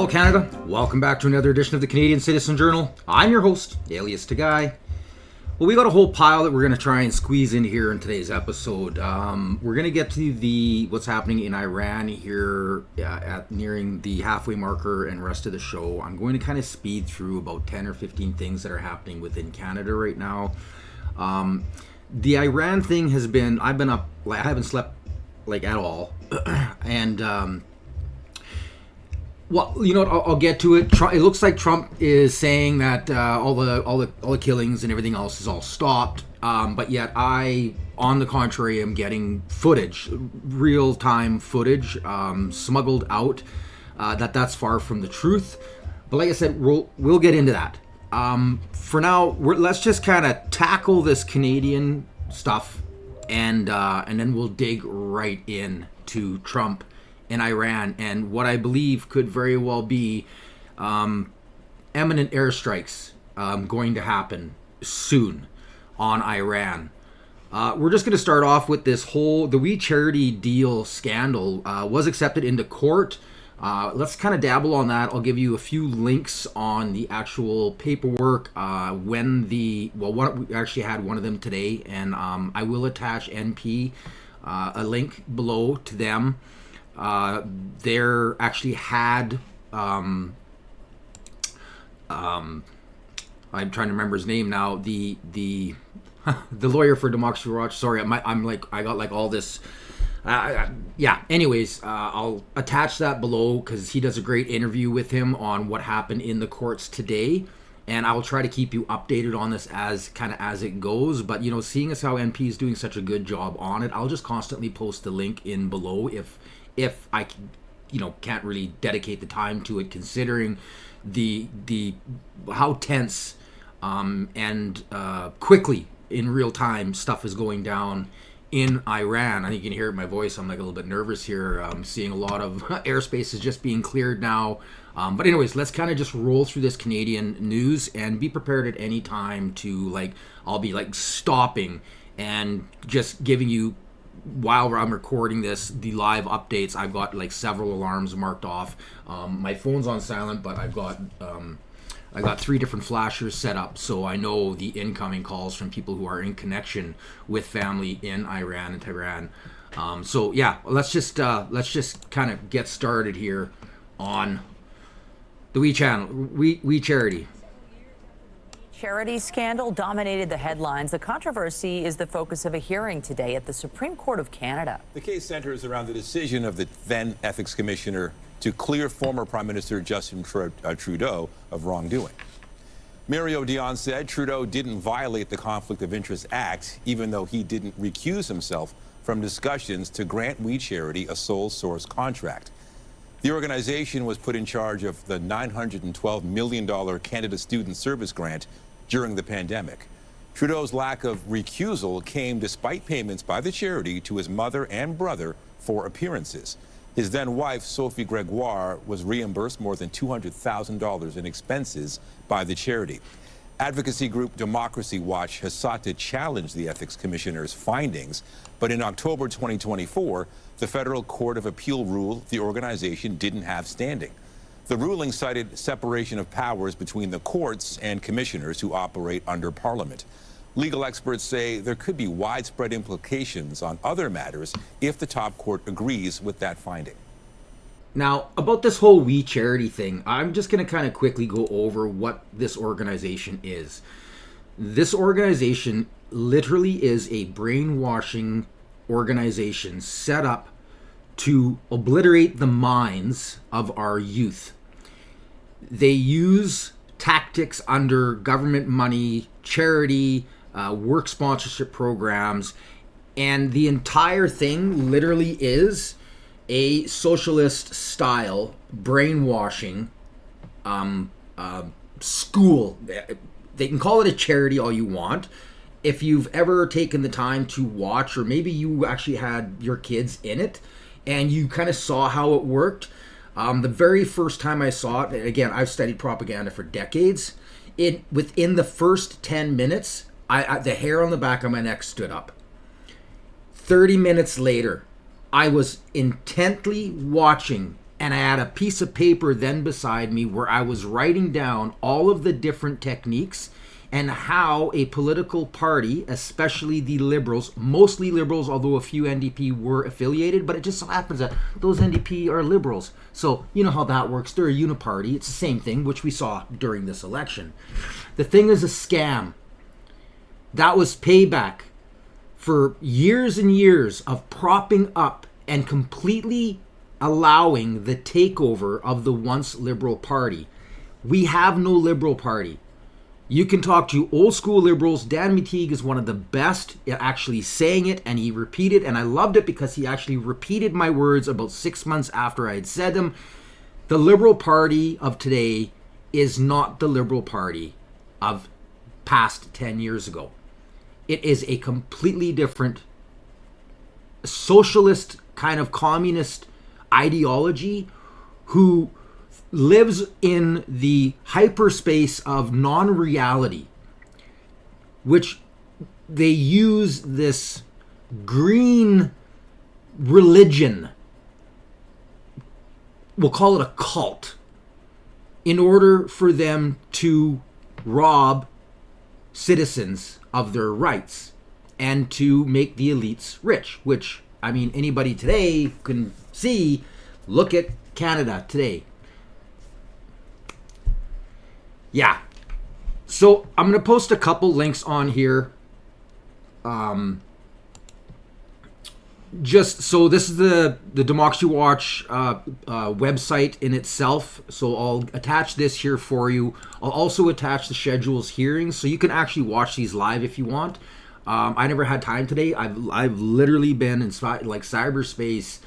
Hello Canada, welcome back to another edition of the Canadian Citizen Journal. I'm your host, alias Tagai. Well, we got a whole pile that we're going to try and squeeze in here in today's episode. We're going to get to what's happening in Iran here at nearing the halfway marker and rest of the show. I'm going to kind of speed through about 10 or 15 things that are happening within Canada right now. The Iran thing has been, I've been up, I haven't slept like at all. And well, you know what? I'll get to it. It looks like Trump is saying that all the killings and everything else is all stopped. But yet, on the contrary, am getting footage, real time footage, smuggled out. That's far from the truth. But like I said, we'll get into that. For now, let's just kind of tackle this Canadian stuff, and then we'll dig right in to Trump in Iran and what I believe could very well be eminent airstrikes going to happen soon on Iran. We're just going to start off with the We Charity deal scandal was accepted into court. Let's kind of dabble on that. I'll give you a few links on the actual paperwork we actually had one of them today, and I will attach NP a link below to them. There actually had I'm trying to remember his name now, the lawyer for Democracy Watch. Sorry, I got like all this. Anyways, I'll attach that below because he does a great interview with him on what happened in the courts today, and I will try to keep you updated on this as it goes. But you know, seeing as how NP is doing such a good job on it, I'll just constantly post the link in below if I can't really dedicate the time to it, considering the how tense and quickly in real time stuff is going down in Iran. I think you can hear it in my voice. I'm like a little bit nervous here. I'm seeing a lot of airspace is just being cleared now. But anyways, let's kind of just roll through this Canadian news and be prepared at any time to I'll be stopping and just giving you, while I'm recording this, the live updates. I've got several alarms marked off. My phone's on silent, but I've got 3 different flashers set up, so I know the incoming calls from people who are in connection with family in Iran and Tehran. So yeah, let's just kind of get started here on the We channel, We Charity. Charity scandal dominated the headlines. The controversy is the focus of a hearing today at the Supreme Court of Canada. The case centers around the decision of the then ethics commissioner to clear former Prime Minister Justin Trudeau of wrongdoing. Mario Dion said Trudeau didn't violate the Conflict of Interest Act, even though he didn't recuse himself from discussions to grant We Charity a sole source contract. The organization was put in charge of the $912 million Canada Student Service Grant during the pandemic. Trudeau's lack of recusal came despite payments by the charity to his mother and brother for appearances. His then wife, Sophie Gregoire, was reimbursed more than $200,000 in expenses by the charity. Advocacy group Democracy Watch has sought to challenge the ethics commissioner's findings, but in October 2024, the Federal Court of Appeal ruled the organization didn't have standing. The ruling cited separation of powers between the courts and commissioners who operate under Parliament. Legal experts say there could be widespread implications on other matters if the top court agrees with that finding. Now, about this whole We Charity thing, I'm just going to kind of quickly go over what this organization is. This organization literally is a brainwashing organization set up to obliterate the minds of our youth. They use tactics under government money, charity, work sponsorship programs, and the entire thing literally is a socialist style brainwashing school. They can call it a charity all you want. If you've ever taken the time to watch, or maybe you actually had your kids in it and you kind of saw how it worked, the very first time I saw it, again, I've studied propaganda for decades, within the first 10 minutes, the hair on the back of my neck stood up. 30 minutes later, I was intently watching And I had a piece of paper then beside me where I was writing down all of the different techniques and how a political party, especially the Liberals, mostly Liberals, although a few NDP were affiliated, but it just so happens that those NDP are Liberals. So you know how that works. They're a uniparty. It's the same thing, which we saw during this election. The thing is a scam. That was payback for years and years of propping up and completely allowing the takeover of the once Liberal Party. We have no Liberal Party. You can talk to old school Liberals. Dan Meteague is one of the best at actually saying it, and he repeated, and I loved it because he actually repeated my words about 6 months after I had said them. The Liberal Party of today is not the Liberal Party of past 10 years ago. It is a completely different socialist kind of communist ideology who lives in the hyperspace of non-reality, which they use this green religion, we'll call it a cult, in order for them to rob citizens of their rights and to make the elites rich, which, I mean, anybody today can see. Look at Canada today. Yeah. So I'm going to post a couple links on here. Just so this is the Democracy Watch website in itself. So I'll attach this here for you. I'll also attach the schedules hearings so you can actually watch these live if you want. I never had time today. I've literally been in like cyberspace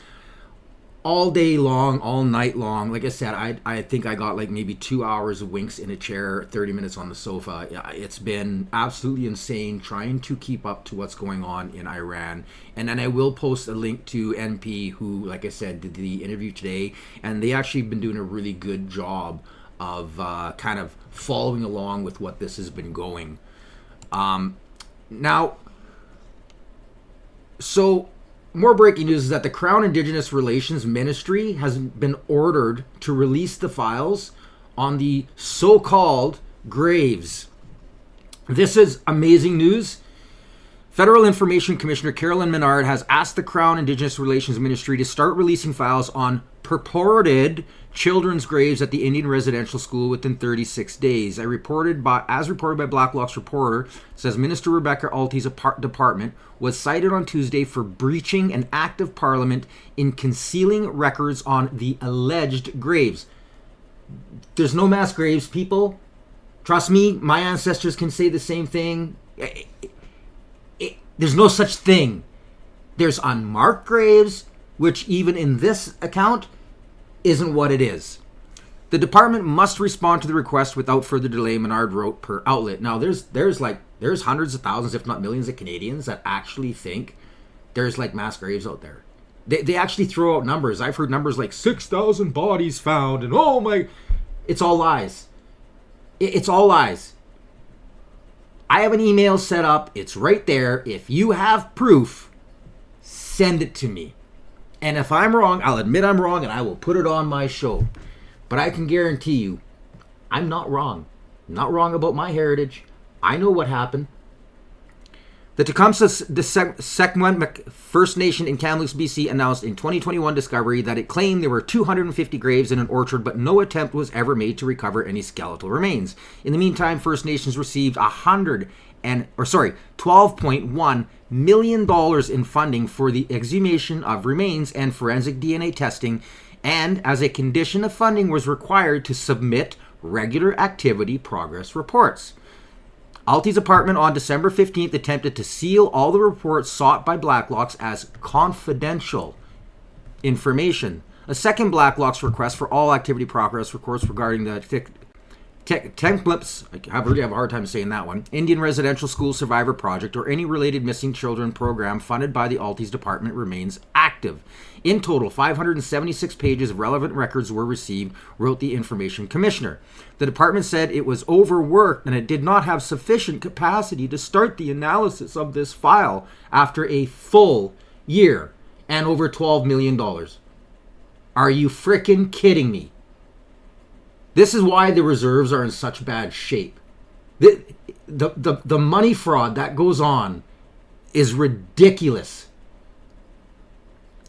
all day long, all night long. Like I said, I think I got like maybe 2 hours of winks in a chair, 30 minutes on the sofa. It's been absolutely insane trying to keep up to what's going on in Iran. And then I will post a link to NP who, like I said, did the interview today. And they actually been doing a really good job of kind of following along with what this has been going. Now, so more breaking news is that the Crown Indigenous Relations Ministry has been ordered to release the files on the so-called graves. This is amazing news. Federal Information Commissioner Carolyn Menard has asked the Crown Indigenous Relations Ministry to start releasing files on purported children's graves at the Indian Residential School within 36 days. As reported by Blacklock's reporter, says Minister Rebecca Alti's department was cited on Tuesday for breaching an act of Parliament in concealing records on the alleged graves. There's no mass graves, people. Trust me, my ancestors can say the same thing. There's no such thing. There's unmarked graves, which even in this account isn't what it is. The department must respond to the request without further delay, Menard wrote per outlet. Now, there's hundreds of thousands, if not millions of Canadians that actually think there's like mass graves out there. They actually throw out numbers. I've heard numbers like 6,000 bodies found, and oh my, it's all lies. It's all lies. I have an email set up. It's right there. If you have proof, send it to me. And if I'm wrong, I'll admit I'm wrong and I will put it on my show. But I can guarantee you, I'm not wrong. I'm not wrong about my heritage. I know what happened. The Tecumseh Secwepemc First Nation in Kamloops, BC announced in 2021 discovery that it claimed there were 250 graves in an orchard, but no attempt was ever made to recover any skeletal remains. In the meantime, First Nations received $12.1 million in funding for the exhumation of remains and forensic DNA testing, and as a condition of funding was required to submit regular activity progress reports. Alti's apartment on December 15th attempted to seal all the reports sought by Blacklocks as confidential information. A second Blacklocks request for all activity progress reports regarding the Templets, I really have a hard time saying that one, Indian Residential School Survivor Project, or any related missing children program funded by the Alti's department remains active. In total, 576 pages of relevant records were received, wrote the Information Commissioner. The department said it was overworked and it did not have sufficient capacity to start the analysis of this file after a full year and over $12 million. Are you frickin' kidding me? This is why the reserves are in such bad shape. The money fraud that goes on is ridiculous.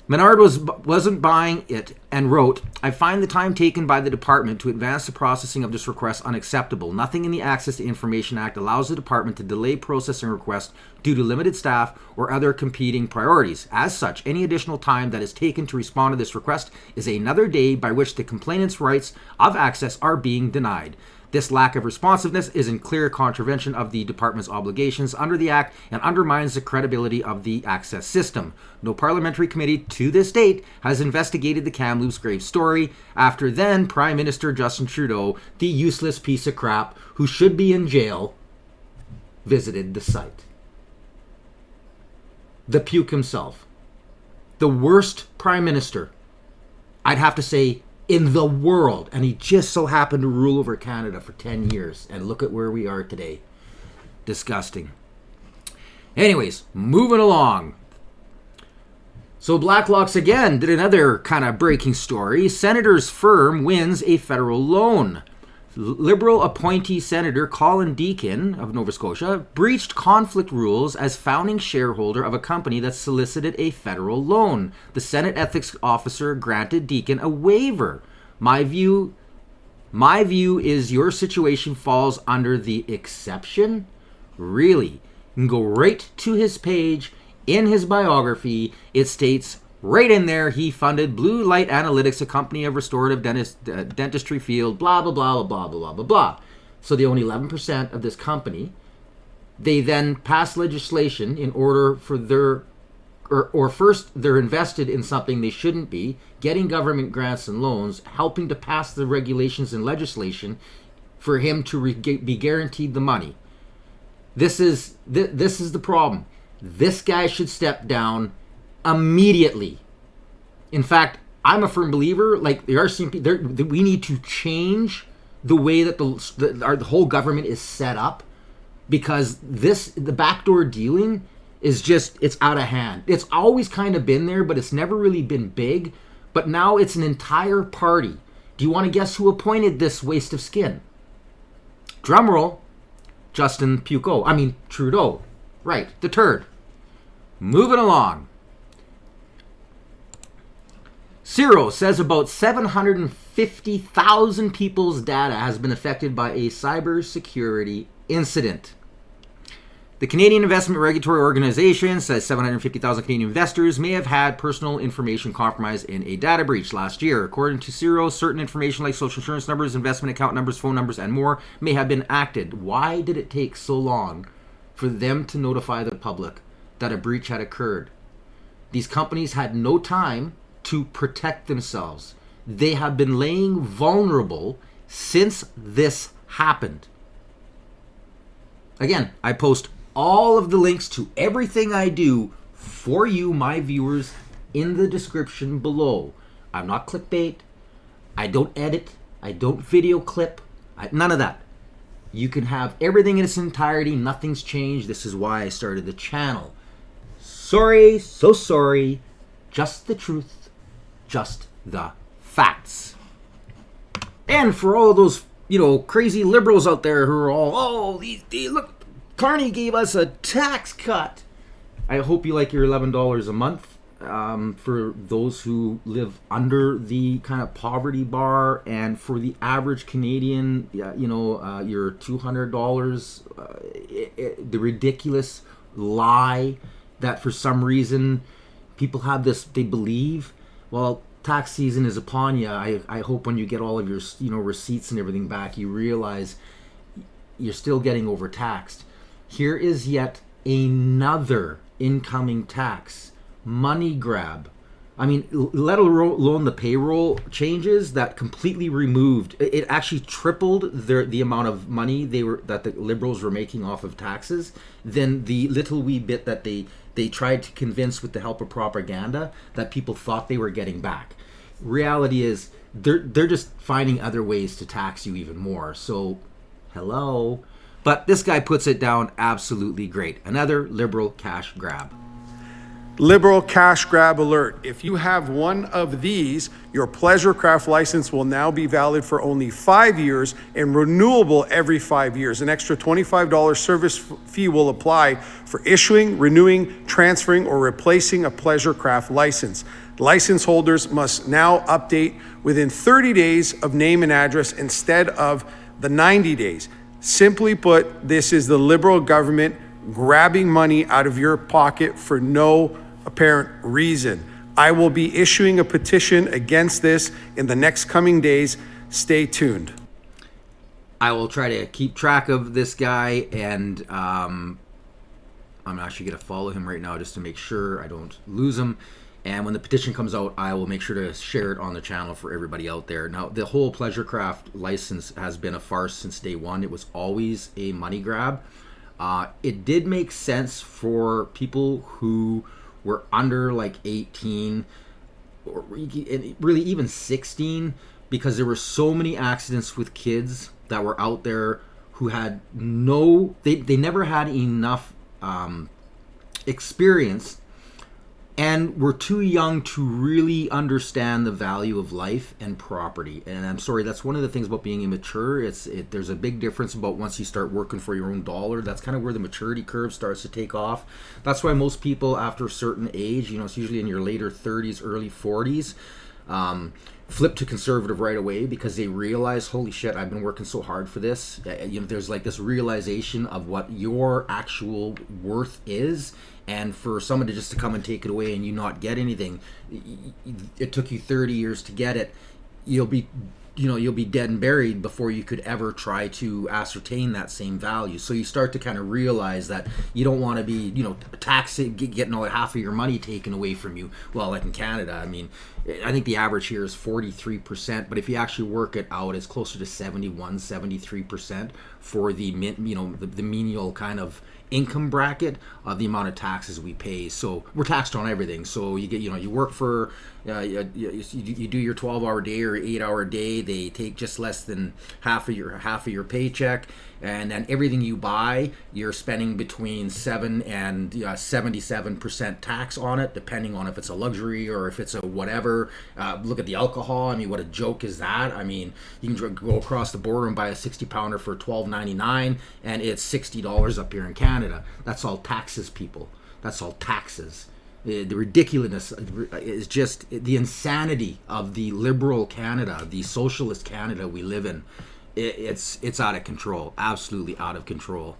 Menard wasn't buying it and wrote, I find the time taken by the department to advance the processing of this request unacceptable. Nothing in the Access to Information Act allows the department to delay processing requests due to limited staff or other competing priorities. As such, any additional time that is taken to respond to this request is another day by which the complainant's rights of access are being denied. This lack of responsiveness is in clear contravention of the department's obligations under the Act and undermines the credibility of the access system. No parliamentary committee to this date has investigated the Kamloops grave story after then Prime Minister Justin Trudeau, the useless piece of crap who should be in jail, visited the site. The puke himself. The worst Prime Minister, I'd have to say, in the world, and he just so happened to rule over Canada for 10 years, and look at where we are today. Disgusting. Anyways, moving along. So Blacklock's again did another kind of breaking story. Senator's firm wins a federal loan. Liberal appointee Senator Colin Deakin of Nova Scotia breached conflict rules as founding shareholder of a company that solicited a federal loan. The Senate ethics officer granted Deakin a waiver. My view is your situation falls under the exception. Really? You can go right to his page in his biography. It states right in there, he funded Blue Light Analytics, a company of restorative dentistry field, blah, blah, blah, blah, blah, blah, blah, blah. So they own 11% of this company. They then pass legislation in order for their, or first they're invested in something they shouldn't be, getting government grants and loans, helping to pass the regulations and legislation for him to be guaranteed the money. This is the problem. This guy should step down immediately. In fact, I'm a firm believer, like the RCMP, we need to change the way that the whole government is set up, because the backdoor dealing is just, it's out of hand. It's always kind of been there, but it's never really been big. But now it's an entire party. Do you want to guess who appointed this waste of skin? Drumroll, Trudeau. Right, the turd. Moving along. Ciro says about 750,000 people's data has been affected by a cybersecurity incident. The Canadian Investment Regulatory Organization says 750,000 Canadian investors may have had personal information compromised in a data breach last year. According to Ciro, certain information like social insurance numbers, investment account numbers, phone numbers, and more may have been acted. Why did it take so long for them to notify the public that a breach had occurred? These companies had no time to protect themselves. They have been laying vulnerable since this happened. Again, I post all of the links to everything I do for you, my viewers, in the description below. I'm not clickbait. I don't edit. I don't video clip. None of that. You can have everything in its entirety. Nothing's changed. This is why I started the channel. Sorry, so sorry. Just the truth. Just the facts. And for all of those, crazy liberals out there who are all, look, Carney gave us a tax cut. I hope you like your $11 a month. For those who live under the kind of poverty bar, and for the average Canadian, your $200, the ridiculous lie that for some reason people have this, they believe, well, tax season is upon you. I hope when you get all of your, receipts and everything back, you realize you're still getting overtaxed. Here is yet another incoming tax. Money grab. I mean, let alone the payroll changes that completely removed. It actually tripled the amount of money that the Liberals were making off of taxes than the little wee bit that they tried to convince with the help of propaganda that people thought they were getting back. Reality is they're just finding other ways to tax you even more. So, hello. But this guy puts it down absolutely great. Another Liberal cash grab. Liberal cash grab alert. If you have one of these, your pleasure craft license will now be valid for only 5 years and renewable every 5 years. An extra $25 service fee will apply for issuing, renewing, transferring, or replacing a pleasure craft license. License holders must now update within 30 days of name and address instead of the 90 days. Simply put, this is the Liberal government grabbing money out of your pocket for no apparent reason. I will be issuing a petition against this in the next coming days. Stay tuned. I will try to keep track of this guy, and I'm actually going to follow him right now just to make sure I don't lose him. And when the petition comes out, I will make sure to share it on the channel for everybody out there. Now, the whole pleasure craft license has been a farce since day one. It was always a money grab. It did make sense for people who were under like 18 or really even 16, because there were so many accidents with kids that were out there who had they never had enough experience and were too young to really understand the value of life and property. And I'm sorry, that's one of the things about being immature. There's a big difference about once you start working for your own dollar. That's kind of where the maturity curve starts to take off. That's why most people after a certain age, it's usually in your later 30s, early 40s, flip to conservative right away, because they realize, holy shit, I've been working so hard for this. There's like this realization of what your actual worth is. And for someone to come and take it away and you not get anything, it took you 30 years to get it. You'll be dead and buried before you could ever try to ascertain that same value. So you start to kind of realize that you don't want to be, taxing, getting all half of your money taken away from you. Well, like in Canada, I think the average here is 43%, but if you actually work it out, it's closer to 71, 73% for the menial kind of income bracket of the amount of taxes we pay. So we're taxed on everything. So you get, you work for, you do your 12-hour day or 8-hour day. They take just less than half of your paycheck, and then everything you buy, you're spending between 7 and 77% tax on it, depending on if it's a luxury or if it's a whatever. Look at the alcohol. What a joke is that? You can go across the border and buy a 60-pounder for $12.99, and it's $60 up here in Canada. That's all taxes, people. That's all taxes. The ridiculousness is just the insanity of the liberal Canada, the socialist Canada we live in. It's out of control, absolutely out of control.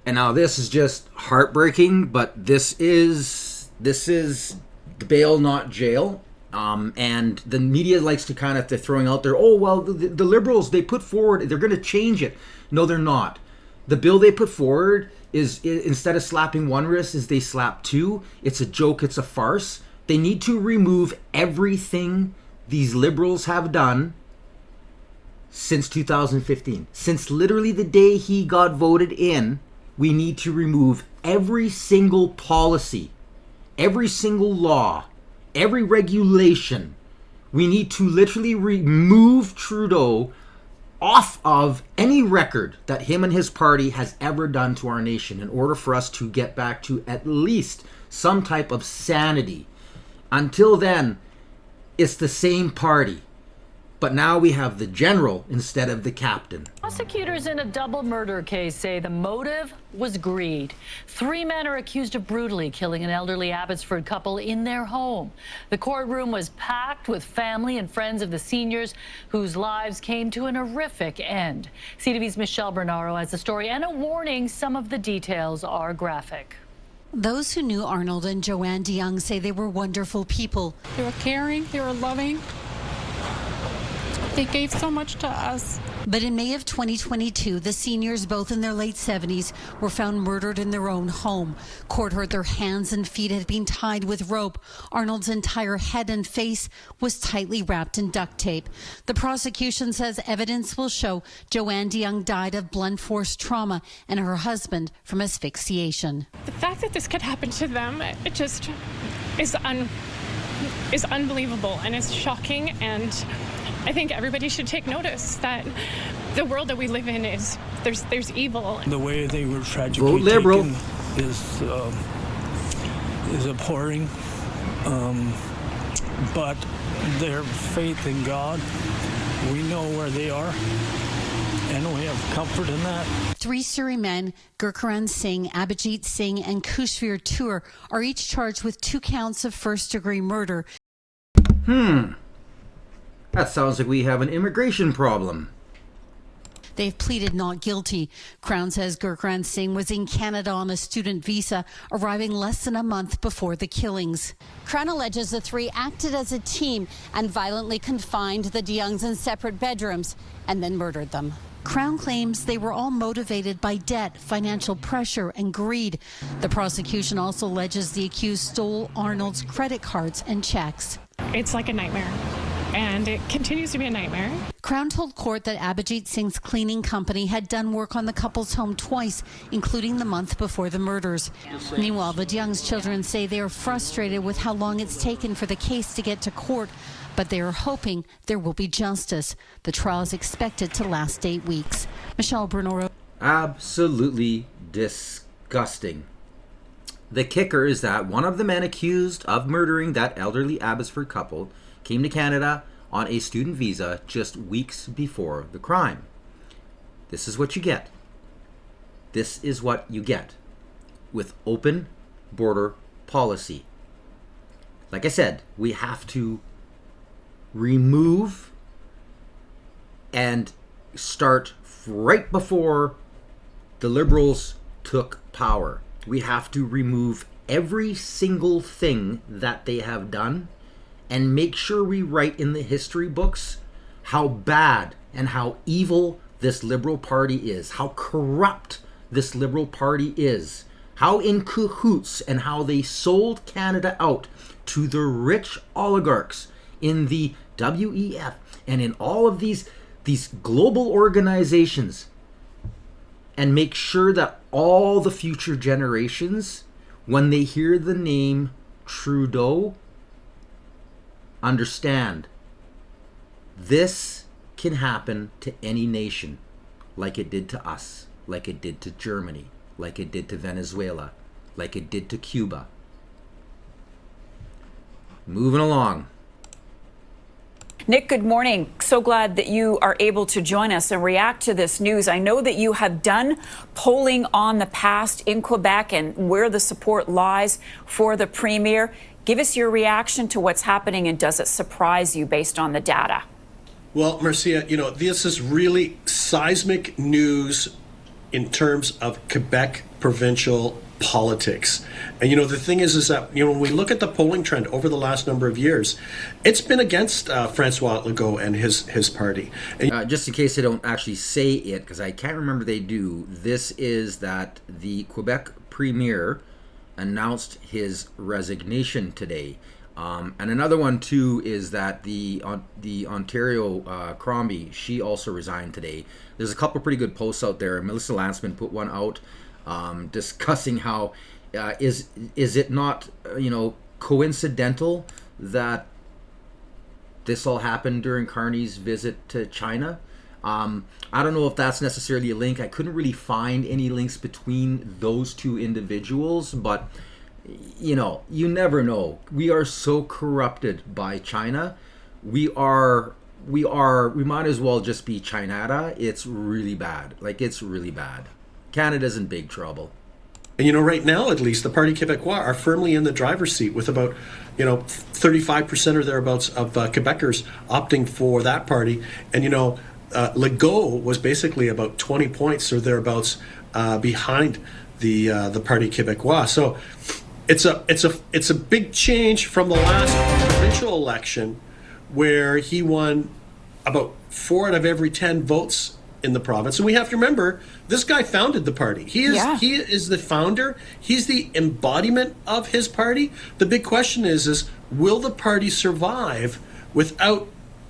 And now this is just heartbreaking, but this is the bail, not jail. And the media likes to kind of throwing out there, oh well, the liberals, they put forward, they're going to change it. No, they're not. The bill they put forward is, instead of slapping one wrist, is they slap two. It's a joke. It's a farce. They need to remove everything these liberals have done since 2015. Since literally the day he got voted in, we need to remove every single policy, every single law, every regulation. We need to literally remove Trudeau off of any record that him and his party has ever done to our nation in order for us to get back to at least some type of sanity. Until then, it's the same party. But now we have the general instead of the captain. Prosecutors in a double murder case say the motive was greed. 3 men are accused of brutally killing an elderly Abbotsford couple in their home. The courtroom was packed with family and friends of the seniors whose lives came to an horrific end. CTV's Michelle Bernaro has the story and a warning: some of the details are graphic. Those who knew Arnold and Joanne DeYoung say they were wonderful people. They were caring, they were loving. They gave so much to us. But in May of 2022, the seniors, both in their late 70s, were found murdered in their own home. Court heard their hands and feet had been tied with rope. Arnold's entire head and face was tightly wrapped in duct tape. The prosecution says evidence will show Joanne DeYoung died of blunt force trauma and her husband from asphyxiation. The fact that this could happen to them, it just is unbelievable, and it's shocking, and I think everybody should take notice that the world that we live in is there's evil. The way they were tragically liberal taken is is abhorring, but their faith in God, we know where they are, and we have comfort in that. 3 Surrey men, Gurcharan Singh, Abhijit Singh, and Kushveer Tour, are each charged with 2 counts of first-degree murder. That sounds like we have an immigration problem. They've pleaded not guilty. Crown says Gurcharan Singh was in Canada on a student visa, arriving less than a month before the killings. Crown alleges the 3 acted as a team and violently confined the DeYoungs in separate bedrooms and then murdered them. Crown claims they were all motivated by debt, financial pressure, and greed. The prosecution also alleges the accused stole Arnold's credit cards and checks. It's like a nightmare, and it continues to be a nightmare. Crown told court that Abhijit Singh's cleaning company had done work on the couple's home twice, including the month before the murders. Meanwhile, the DeYoung's children say they are frustrated with how long it's taken for the case to get to court, but they are hoping there will be justice. The trial is expected to last 8 weeks. Michelle Bernoro. Absolutely disgusting. The kicker is that one of the men accused of murdering that elderly Abbotsford couple came to Canada on a student visa just weeks before the crime. This is what you get. This is what you get with open border policy. Like I said, we have to remove and start right before the Liberals took power. We have to remove every single thing that they have done and make sure we write in the history books how bad and how evil this Liberal Party is, how corrupt this Liberal Party is, how in cahoots and how they sold Canada out to the rich oligarchs in the WEF and in all of these global organizations, and make sure that all the future generations, when they hear the name Trudeau, understand this can happen to any nation, like it did to us, like it did to Germany, like it did to Venezuela, like it did to Cuba. Moving along. Nick, good morning. So glad that you are able to join us and react to this news. I know that you have done polling on the past in Quebec and where the support lies for the Premier. Give us your reaction to what's happening, and does it surprise you based on the data? Well, Marcia, this is really seismic news in terms of Quebec provincial politics. And the thing is that when we look at the polling trend over the last number of years, it's been against Francois Legault and his party. And just in case they don't actually say it, because I can't remember they do, this is that the Quebec Premier announced his resignation today. And another one too is that the Ontario Crombie, she also resigned today. There's a couple pretty good posts out there. Melissa Landsman put one out discussing how is it not coincidental that this all happened during Carney's visit to China. I don't know if that's necessarily a link. I couldn't really find any links between those two individuals, but you never know. We are so corrupted by China. We might as well just be Chinata. It's really bad. It's really bad. Canada's in big trouble. And right now, at least, the Parti Québécois are firmly in the driver's seat with about 35% or thereabouts of Quebecers opting for that party. And Legault was basically about 20 points or thereabouts behind the Parti Québécois. So it's a big change from the last provincial election, where he won about 4 out of every 10 votes in the province. And we have to remember, this guy founded the party. He is the founder. He's the embodiment of his party. The big question is will the party survive without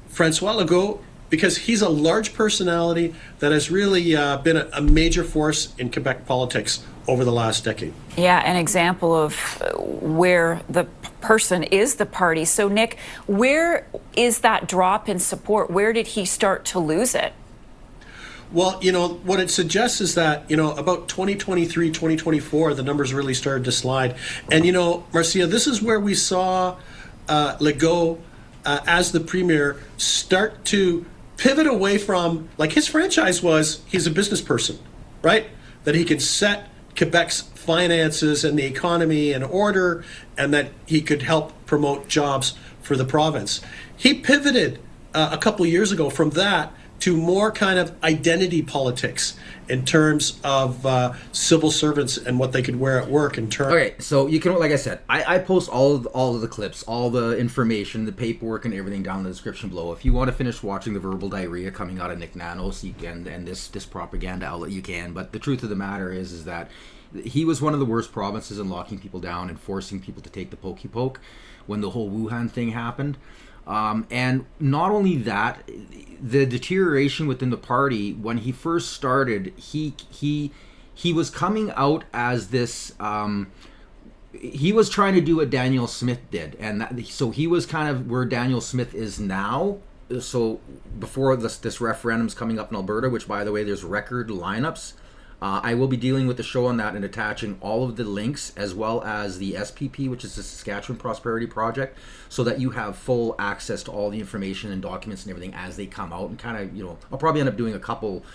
Francois Legault? Because he's a large personality that has really been a major force in Quebec politics over the last decade. Yeah, an example of where the person is the party. So, Nick, where is that drop in support? Where did he start to lose it? Well, what it suggests is that, about 2023, 2024, the numbers really started to slide. And, Marcia, this is where we saw Legault, as the premier, start to pivot away from, like, his franchise was, he's a business person, right? That he could set Quebec's finances and the economy in order, and that he could help promote jobs for the province. He pivoted a couple of years ago from that to more kind of identity politics in terms of civil servants and what they could wear at work in terms. Okay, so you can, like I said, I post all of the clips, all the information, the paperwork, and everything down in the description below. If you want to finish watching the verbal diarrhea coming out of Nick Nanos, you can, and this propaganda outlet, you can. But the truth of the matter is that he was one of the worst provinces in locking people down and forcing people to take the pokey poke when the whole Wuhan thing happened. And not only that, the deterioration within the party, when he first started, he was coming out as this, he was trying to do what Daniel Smith did. And so he was kind of where Daniel Smith is now. So before this referendum's coming up in Alberta, which, by the way, there's record lineups. I will be dealing with the show on that and attaching all of the links, as well as the SPP, which is the Saskatchewan Prosperity Project, so that you have full access to all the information and documents and everything as they come out. And kind of, I'll probably end up doing a couple,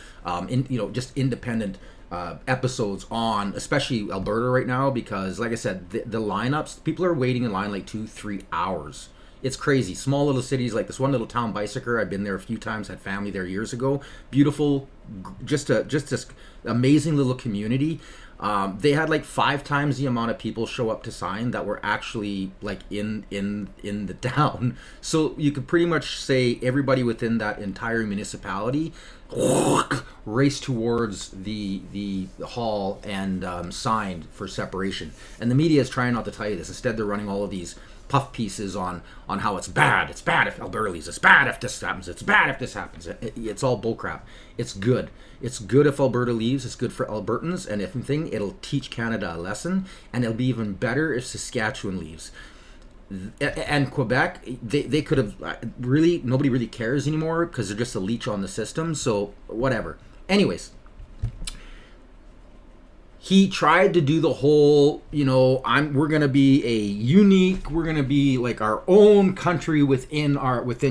just independent episodes on, especially Alberta right now, because, like I said, the lineups, people are waiting in line like 2-3 hours. It's crazy. Small little cities like this one little town, Bicycle. I've been there a few times, had family there years ago. Beautiful, just this amazing little community. They had like 5 times the amount of people show up to sign that were actually like in the town. So you could pretty much say everybody within that entire municipality raced towards the hall and signed for separation. And the media is trying not to tell you this. Instead, they're running all of these puff pieces on how it's bad if Alberta leaves, it's bad if this happens, it's bad if this happens. It's all bullcrap. It's good if Alberta leaves. It's good for Albertans, and if anything, it'll teach Canada a lesson, and it'll be even better if Saskatchewan leaves. And Quebec, they could have really, nobody really cares anymore because they're just a leech on the system, so whatever. Anyways, he tried to do the whole, we're gonna be we're gonna be like our own country within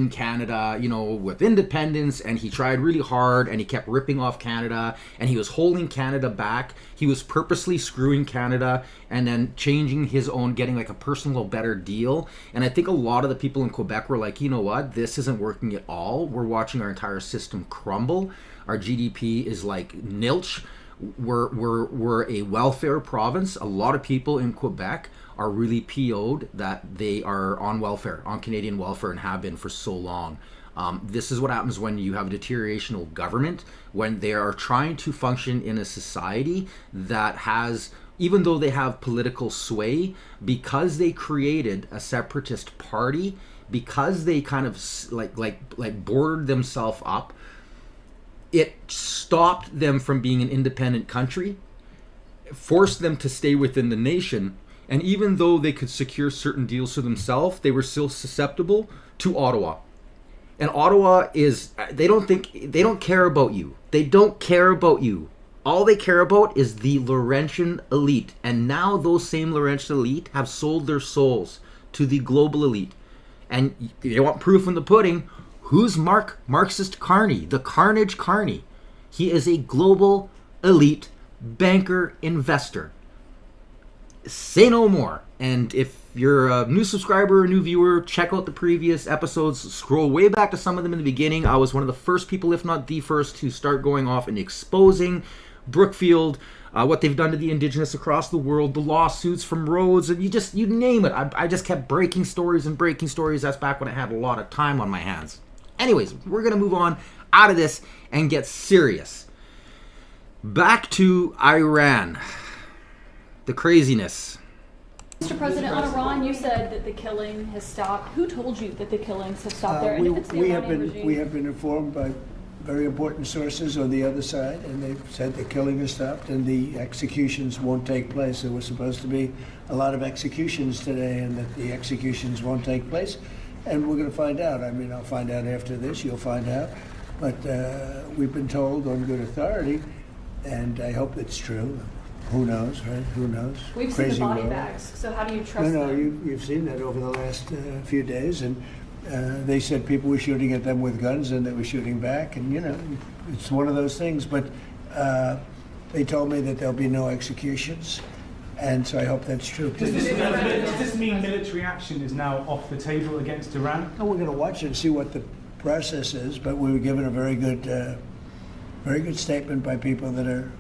Canada, with independence, and he tried really hard, and he kept ripping off Canada, and he was holding Canada back. He was purposely screwing Canada and then changing his own, getting like a personal better deal. And I think a lot of the people in Quebec were like, you know what, this isn't working at all. We're watching our entire system crumble. Our GDP is like nilch. We're a welfare province. A lot of people in Quebec are really PO'd that they are on welfare, on Canadian welfare, and have been for so long. This is what happens when you have a deterioration of government, when they are trying to function in a society that has, even though they have political sway, because they created a separatist party, because they kind of like bordered themselves up, it stopped them from being an independent country, forced them to stay within the nation, and even though they could secure certain deals for themselves, they were still susceptible to Ottawa. And Ottawa they don't care about you. They don't care about you. All they care about is the Laurentian elite. And now those same Laurentian elite have sold their souls to the global elite. And you want proof in the pudding? Who's Marxist Carney? The Carnage Carney. He is a global elite banker investor. Say no more. And if you're a new subscriber or new viewer, check out the previous episodes. Scroll way back to some of them in the beginning. I was one of the first people, if not the first, to start going off and exposing Brookfield, what they've done to the Indigenous across the world, the lawsuits from Rhodes, and you name it. I just kept breaking stories. That's back when I had a lot of time on my hands. Anyways, we're going to move on out of this and get serious. Back to Iran. The craziness. Mr. President, on Iran, you said that the killing has stopped. Who told you that the killings have stopped there? And if it's the Iranian regime? We have been informed by very important sources on the other side, and they've said the killing has stopped and the executions won't take place. There was supposed to be a lot of executions today, and that the executions won't take place. And we're going to find out. I mean, I'll find out after this. You'll find out. But we've been told on good authority, and I hope it's true. Who knows, right? Who knows? We've Crazy seen the body world. bags, so how do you trust No, them? you've seen that over the last few days, and they said people were shooting at them with guns and they were shooting back, and it's one of those things. But they told me that there'll be no executions, and so I hope that's true. Does this mean military action is now off the table against Iran? And we're going to watch it and see what the process is, but we were given a very good statement by people that are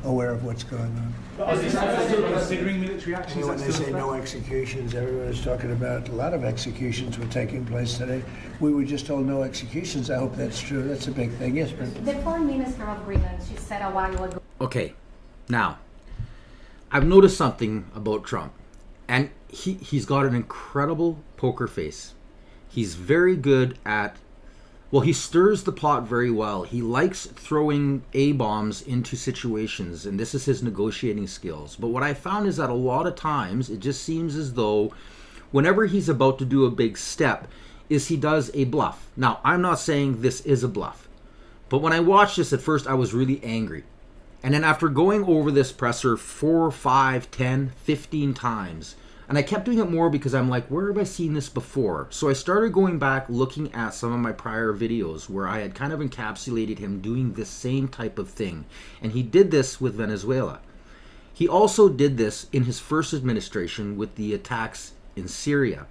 aware of what's going on. Are they still considering military actions? When they say no executions, everyone is talking about a lot of executions were taking place today. We were just told no executions. I hope that's true. That's a big thing. Yes, ma'am. The foreign minister of Britain, she said a while ago. Okay, now, I've noticed something about Trump, and he's got an incredible poker face. He's very good at, well, he stirs the pot very well. He likes throwing A-bombs into situations, and this is his negotiating skills. But what I found is that a lot of times, it just seems as though whenever he's about to do a big step, he does a bluff. Now, I'm not saying this is a bluff, but when I watched this at first, I was really angry. And then after going over this presser 4, 5, 10, 15 times, and I kept doing it more because I'm like, where have I seen this before? So I started going back looking at some of my prior videos where I had kind of encapsulated him doing this same type of thing. And he did this with Venezuela. He also did this in his first administration with the attacks in Syria.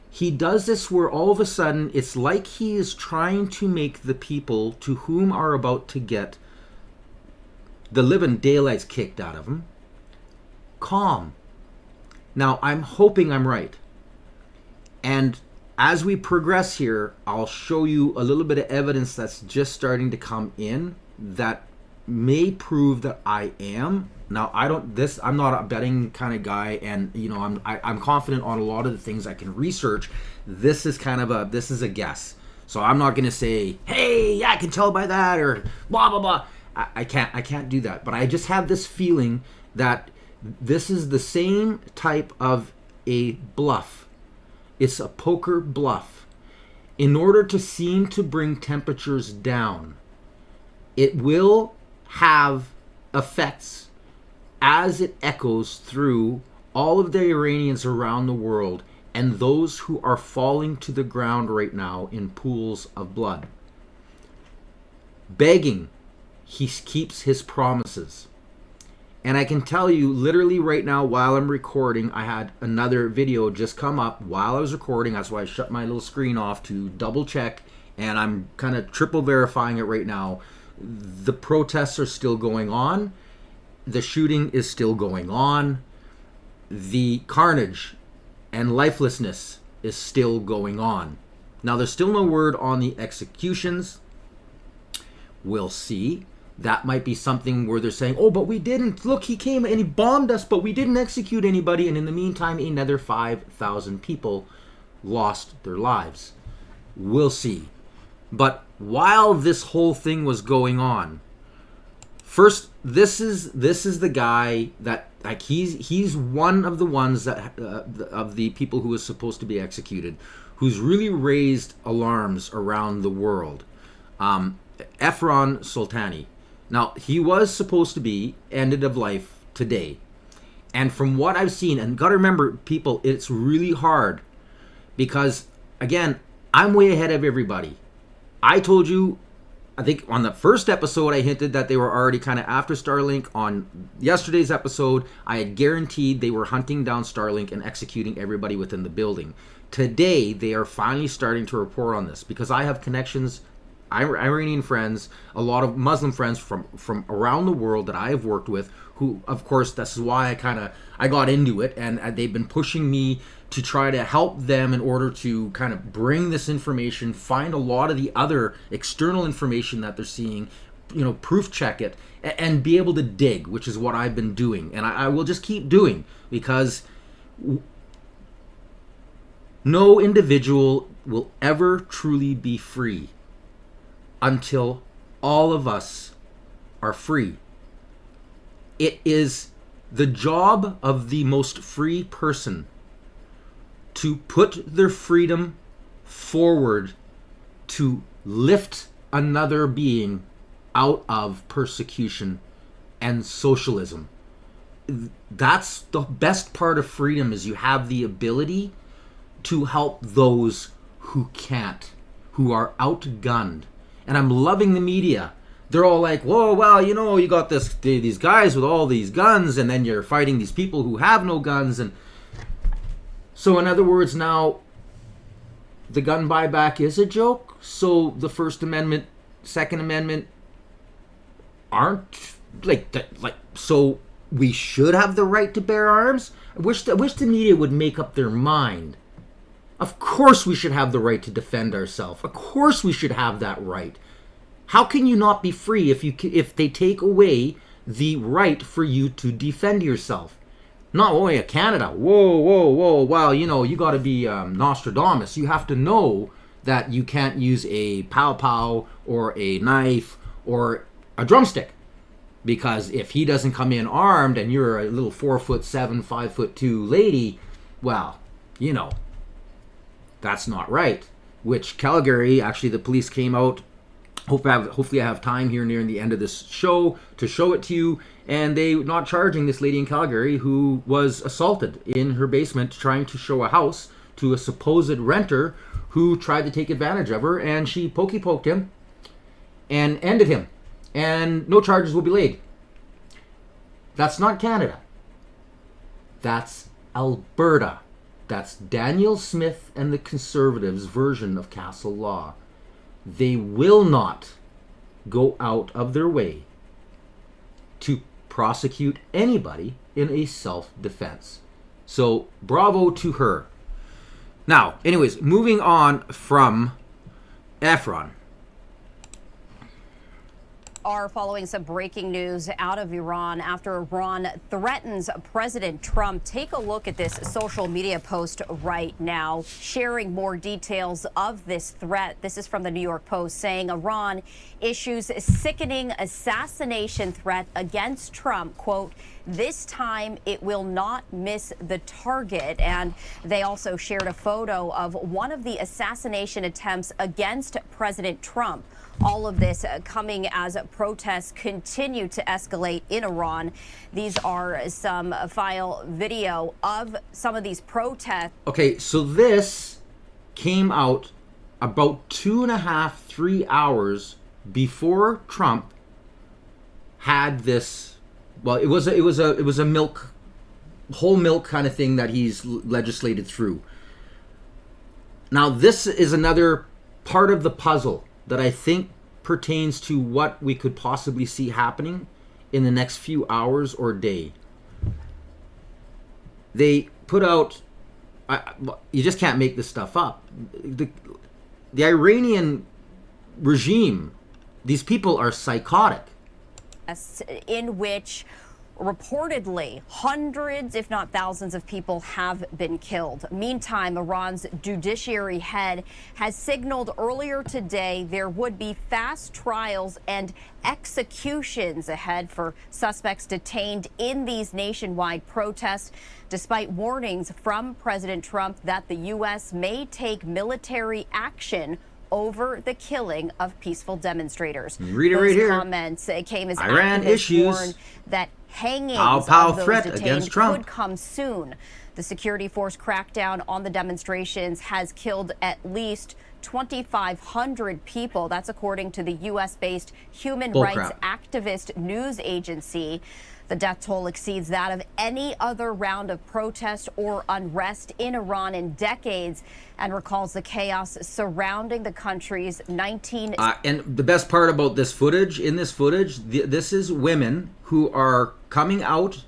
He does this where all of a sudden it's like he is trying to make the people to whom are about to get the living daylights kicked out of them calm. Now, I'm hoping I'm right. And as we progress here, I'll show you a little bit of evidence that's just starting to come in that may prove that I am. Now, I'm not a betting kind of guy, and I'm confident on a lot of the things I can research. This is a guess. So I'm not going to say, hey, I can tell by that, or blah blah blah. I can't do that. But I just have this feeling that this is the same type of a bluff. It's a poker bluff. In order to seem to bring temperatures down, it will have effects as it echoes through all of the Iranians around the world and those who are falling to the ground right now in pools of blood. Begging, he keeps his promises. And I can tell you, literally right now, while I'm recording, I had another video just come up while I was recording. That's why I shut my little screen off to double check. And I'm kind of triple verifying it right now. The protests are still going on. The shooting is still going on. The carnage and lifelessness is still going on. Now, there's still no word on the executions. We'll see. That might be something where they're saying, oh, but we didn't. Look, he came and he bombed us, but we didn't execute anybody. And in the meantime, another 5,000 people lost their lives. We'll see. But while this whole thing was going on, first, this is the guy that, like, he's one of the ones that of the people who was supposed to be executed, who's really raised alarms around the world. Efron Soltani. Now, he was supposed to be ended of life today. And from what I've seen, and got to remember, people, it's really hard because, again, I'm way ahead of everybody. I told you, I think on the first episode, I hinted that they were already kind of after Starlink. On yesterday's episode, I had guaranteed they were hunting down Starlink and executing everybody within the building. Today, they are finally starting to report on this because I have connections, Iranian friends, a lot of Muslim friends from around the world that I have worked with, who, of course, this is why I got into it, and they've been pushing me to try to help them in order to kind of bring this information, find a lot of the other external information that they're seeing, proof check it, and be able to dig, which is what I've been doing. And I will just keep doing, because no individual will ever truly be free until all of us are free. It is the job of the most free person to put their freedom forward to lift another being out of persecution and socialism. That's the best part of freedom, is you have the ability to help those who can't, who are outgunned. And I'm loving the media. They're all like, whoa, well, you know, you got these guys with all these guns, and then you're fighting these people who have no guns. And so in other words, now the gun buyback is a joke. So the First Amendment, Second Amendment aren't so we should have the right to bear arms. I wish the media would make up their mind. Of course we should have the right to defend ourselves. Of course we should have that right. How can you not be free if they take away the right for you to defend yourself? Not only Canada. Whoa. Well, you know, you got to be Nostradamus. You have to know that you can't use a pow or a knife or a drumstick. Because if he doesn't come in armed and you're a little 4'7", 5'2" lady, well, you know, that's not right. Which Calgary, actually the police came out, hopefully I have time here near the end of this show to show it to you, and they not charging this lady in Calgary who was assaulted in her basement trying to show a house to a supposed renter who tried to take advantage of her, and she poked him and ended him. And no charges will be laid. That's not Canada. That's Alberta. That's Daniel Smith and the Conservatives' version of Castle Law. They will not go out of their way to prosecute anybody in a self-defense. So, bravo to her. Now, anyways, moving on from Efron. Are following some breaking news out of Iran after Iran threatens President Trump. Take a look at this social media post right now, sharing more details of this threat. This is from the New York Post, saying Iran issues sickening assassination threat against Trump. Quote, this time it will not miss the target. And they also shared a photo of one of the assassination attempts against President Trump. All of this coming as protests continue to escalate in Iran. These are some file video of some of these protests. Okay, so this came out about 2.5, 3 hours before Trump had this. Well, it was a whole milk kind of thing that he's legislated through. Now, this is another part of the puzzle that I think pertains to what we could possibly see happening in the next few hours or day. They put out, you just can't make this stuff up. The Iranian regime, these people are psychotic. In which reportedly hundreds, if not thousands of people have been killed. Meantime, Iran's judiciary head has signaled earlier today there would be fast trials and executions ahead for suspects detained in these nationwide protests, despite warnings from President Trump that the U.S. may take military action over the killing of peaceful demonstrators. Read it right here. Comments came as Iran activists issues warn that hangings pow of those threat detained against Trump could come soon. The security force crackdown on the demonstrations has killed at least 2,500 people. That's according to the U.S.-based human rights activist news agency. The death toll exceeds that of any other round of protest or unrest in Iran in decades and recalls the chaos surrounding the country's 19... And the best part about this footage, this is women who are coming out,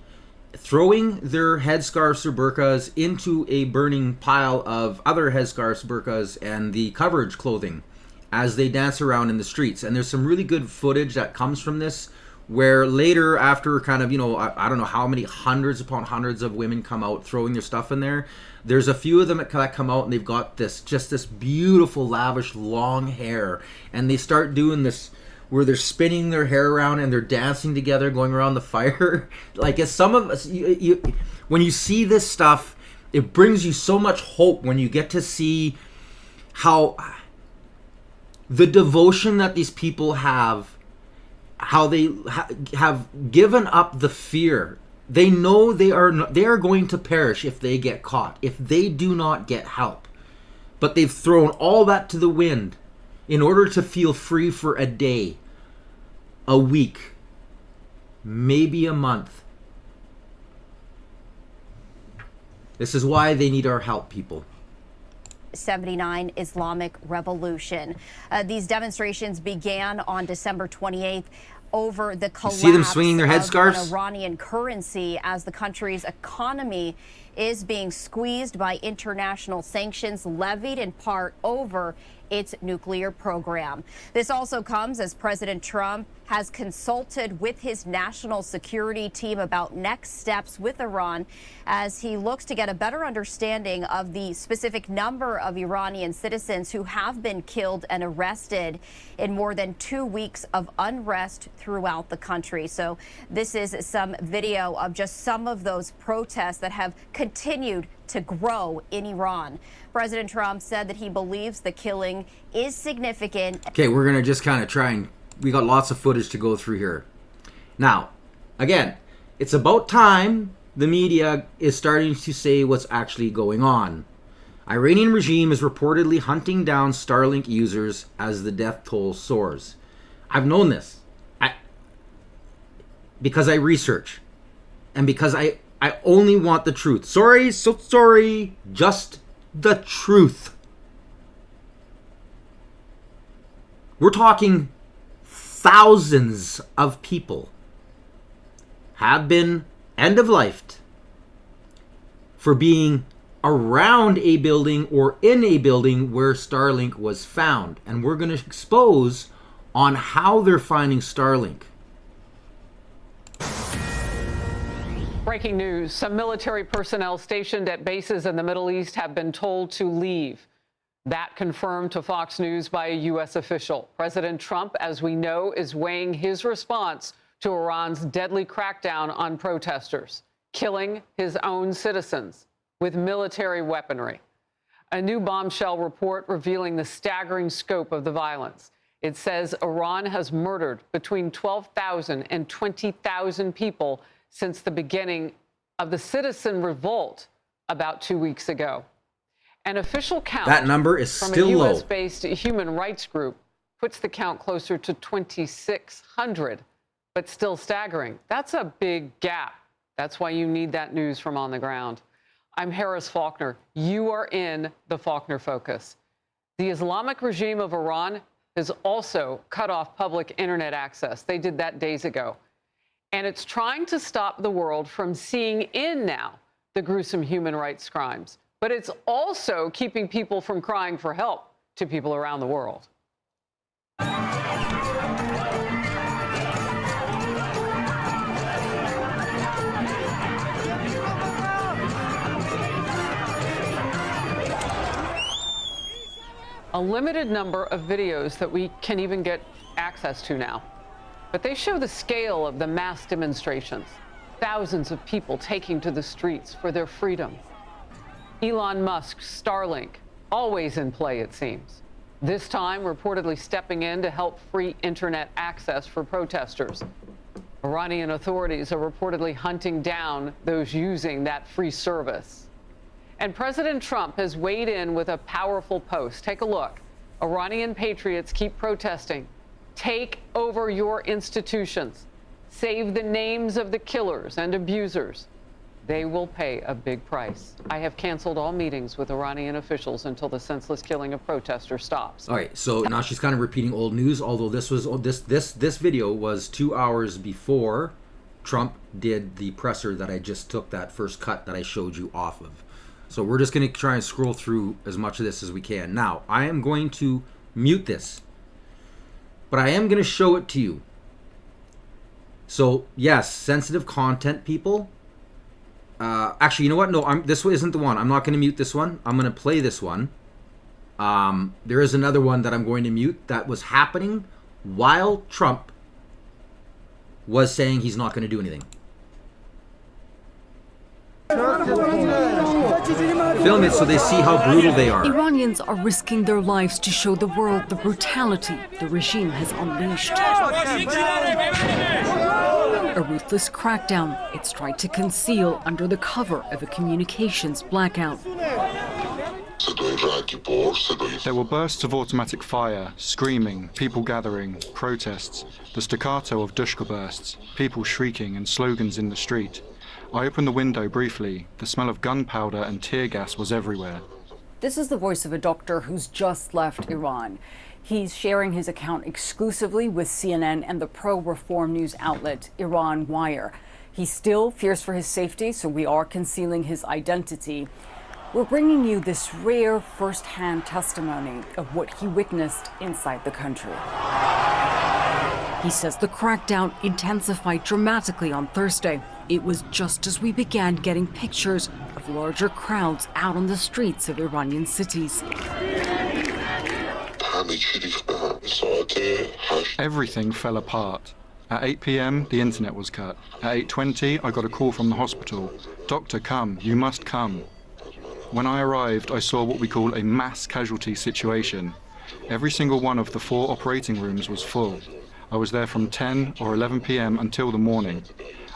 throwing their headscarves or burqas into a burning pile of other headscarves, burqas, and the coverage clothing as they dance around in the streets. And there's some really good footage that comes from this, where later, after kind of, I don't know how many hundreds upon hundreds of women come out throwing their stuff in there, there's a few of them that come out and they've got this beautiful, lavish, long hair. And they start doing this where they're spinning their hair around and they're dancing together, going around the fire. Like, as some of us, when you see this stuff, it brings you so much hope when you get to see how the devotion that these people have, how they have given up the fear. They know they are going to perish if they get caught, if they do not get help. But they've thrown all that to the wind in order to feel free for a day, a week, maybe a month. This is why they need our help, people. 79 Islamic Revolution. These demonstrations began on December 28th over the collapse see them swinging their of headscarves? Iranian currency as the country's economy is being squeezed by international sanctions levied in part over its nuclear program. This also comes as President Trump has consulted with his national security team about next steps with Iran as he looks to get a better understanding of the specific number of Iranian citizens who have been killed and arrested in more than 2 weeks of unrest throughout the country. So this is some video of just some of those protests that have continued to grow in Iran. President Trump said that he believes the killing is significant. Okay, we're going to just kind of try and... We got lots of footage to go through here. Now, again, it's about time the media is starting to say what's actually going on. Iranian regime is reportedly hunting down Starlink users as the death toll soars. I've known this. Because I research. And because I only want the truth. Sorry, so sorry. Just the truth. We're talking thousands of people have been end-of-lifed for being around a building or in a building where Starlink was found. And we're going to expose on how they're finding Starlink. Breaking news. Some military personnel stationed at bases in the Middle East have been told to leave. That confirmed to Fox News by a U.S. official. President Trump, as we know, is weighing his response to Iran's deadly crackdown on protesters, killing his own citizens with military weaponry. A new bombshell report revealing the staggering scope of the violence. It says Iran has murdered between 12,000 and 20,000 people since the beginning of the citizen revolt about 2 weeks ago. An official count that number is from still a low. U.S.-based human rights group puts the count closer to 2,600, but still staggering. That's a big gap. That's why you need that news from on the ground. I'm Harris Faulkner. You are in the Faulkner Focus. The Islamic regime of Iran has also cut off public internet access. They did that days ago. And it's trying to stop the world from seeing in now the gruesome human rights crimes. But it's also keeping people from crying for help to people around the world. A limited number of videos that we can even get access to now. But they show the scale of the mass demonstrations. Thousands of people taking to the streets for their freedom. Elon Musk's Starlink, always in play, it seems. This time, reportedly stepping in to help free internet access for protesters. Iranian authorities are reportedly hunting down those using that free service. And President Trump has weighed in with a powerful post. Take a look. Iranian patriots keep protesting. Take over your institutions. Save the names of the killers and abusers. They will pay a big price. I have canceled all meetings with Iranian officials until the senseless killing of protesters stops. All right, so now she's kind of repeating old news, although this video was 2 hours before Trump did the presser that I just took that first cut that I showed you off of. So we're just going to try and scroll through as much of this as we can. Now, I am going to mute this, but I am going to show it to you. So, yes, sensitive content, people. Actually, you know what? No, this isn't the one. I'm not going to mute this one. I'm going to play this one. There is another one that I'm going to mute that was happening while Trump was saying he's not going to do anything. Film it so they see how brutal they are. Iranians are risking their lives to show the world the brutality the regime has unleashed. A ruthless crackdown it's tried to conceal under the cover of a communications blackout. There were bursts of automatic fire, screaming, people gathering, protests, the staccato of dushka bursts, people shrieking and slogans in the street. I opened the window briefly. The smell of gunpowder and tear gas was everywhere. This is the voice of a doctor who's just left Iran. He's sharing his account exclusively with CNN and the pro-reform news outlet Iran Wire. He still fears for his safety, so we are concealing his identity. We're bringing you this rare first-hand testimony of what he witnessed inside the country. He says the crackdown intensified dramatically on Thursday. It was just as we began getting pictures of larger crowds out on the streets of Iranian cities. Everything fell apart. At 8 p.m, the internet was cut. At 8:20, I got a call from the hospital. Doctor, come, you must come. When I arrived, I saw what we call a mass casualty situation. Every single one of the 4 operating rooms was full. I was there from 10 or 11 p.m. until the morning.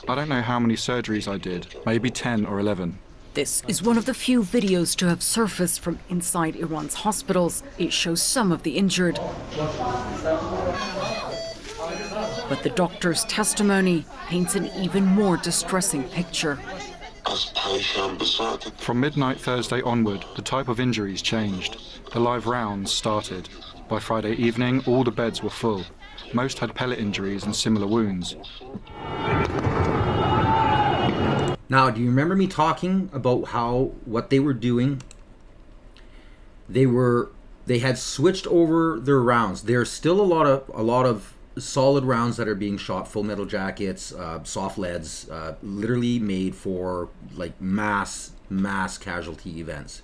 I don't know how many surgeries I did, maybe 10 or 11. This is one of the few videos to have surfaced from inside Iran's hospitals. It shows some of the injured. But the doctor's testimony paints an even more distressing picture. From midnight Thursday onward, the type of injuries changed. The live rounds started. By Friday evening, all the beds were full. Most had pellet injuries and similar wounds. Now, do you remember me talking about what they were doing? They had switched over their rounds. There's still a lot of solid rounds that are being shot, full metal jackets, soft leads, literally made for like mass casualty events.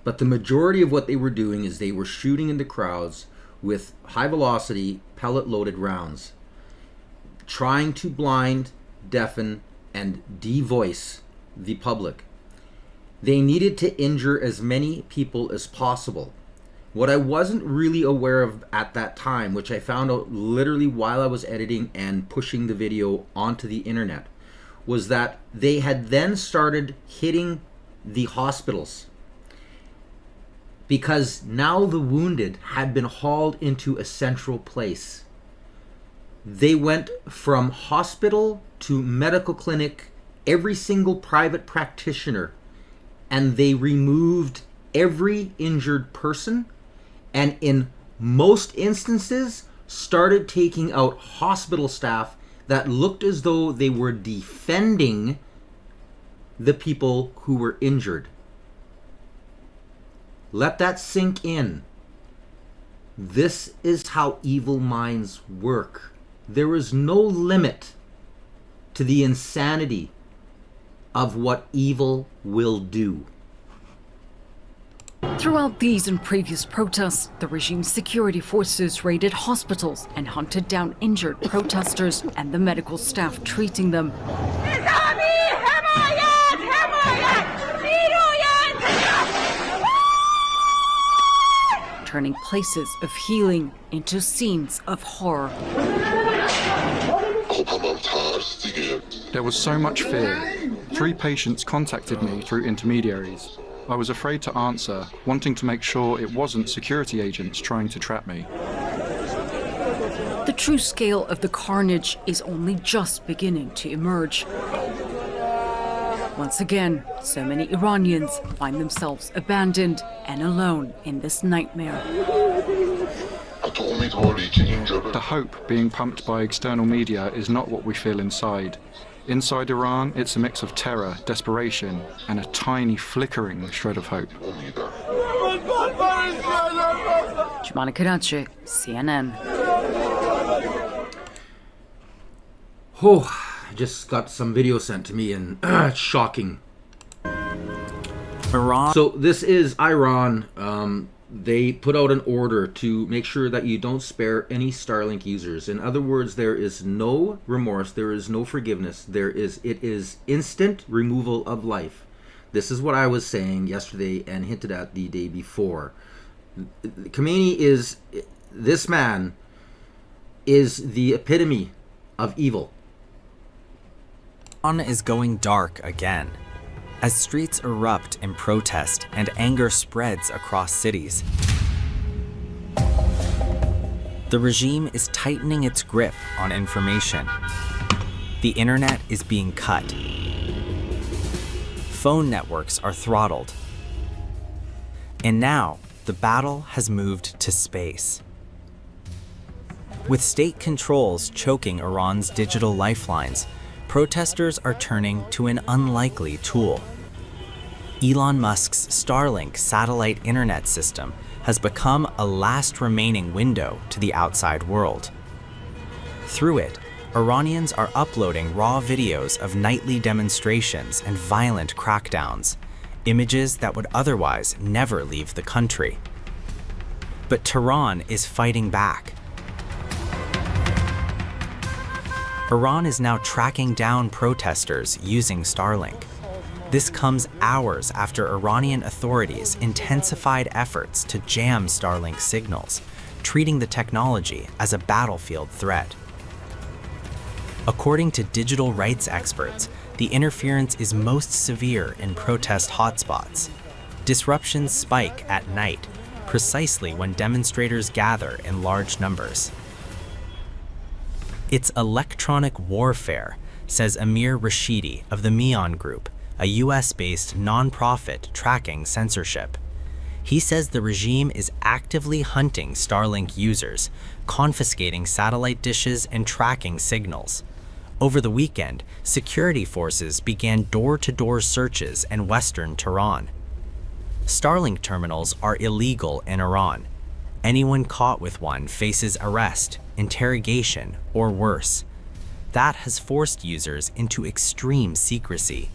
But the majority of what they were doing is they were shooting into crowds with high velocity pellet loaded rounds, trying to blind, deafen, and devoice the public. They needed to injure as many people as possible. What I wasn't really aware of at that time, which I found out literally while I was editing and pushing the video onto the internet, was that they had then started hitting the hospitals, because now the wounded had been hauled into a central place. They went from hospital to medical clinic, every single private practitioner, and they removed every injured person, and in most instances started taking out hospital staff that looked as though they were defending the people who were injured. Let that sink in. This is how evil minds work. There is no limit to the insanity of what evil will do. Throughout these and previous protests, the regime's security forces raided hospitals and hunted down injured protesters and the medical staff treating them. Turning places of healing into scenes of horror. There was so much fear. 3 patients contacted me through intermediaries. I was afraid to answer, wanting to make sure it wasn't security agents trying to trap me. The true scale of the carnage is only just beginning to emerge. Once again, so many Iranians find themselves abandoned and alone in this nightmare. The hope being pumped by external media is not what we feel inside. Inside Iran, it's a mix of terror, desperation, and a tiny flickering shred of hope. Jumana Karachi, CNN. Oh, I just got some video sent to me, and it's shocking. Iran. So this is Iran. They put out an order to make sure that you don't spare any Starlink users. In other words, there is no remorse, there is no forgiveness. It is instant removal of life. This is what I was saying yesterday and hinted at the day before. Khamenei this man is the epitome of evil. Iran is going dark again. As streets erupt in protest and anger spreads across cities, the regime is tightening its grip on information. The internet is being cut. Phone networks are throttled. And now, the battle has moved to space. With state controls choking Iran's digital lifelines, protesters are turning to an unlikely tool. Elon Musk's Starlink satellite internet system has become a last remaining window to the outside world. Through it, Iranians are uploading raw videos of nightly demonstrations and violent crackdowns, images that would otherwise never leave the country. But Tehran is fighting back. Iran is now tracking down protesters using Starlink. This comes hours after Iranian authorities intensified efforts to jam Starlink signals, treating the technology as a battlefield threat. According to digital rights experts, the interference is most severe in protest hotspots. Disruptions spike at night, precisely when demonstrators gather in large numbers. It's electronic warfare, says Amir Rashidi of the Meon Group, a US-based nonprofit tracking censorship. He says the regime is actively hunting Starlink users, confiscating satellite dishes and tracking signals. Over the weekend, security forces began door-to-door searches in western Tehran. Starlink terminals are illegal in Iran. Anyone caught with one faces arrest, interrogation, or worse. That has forced users into extreme secrecy.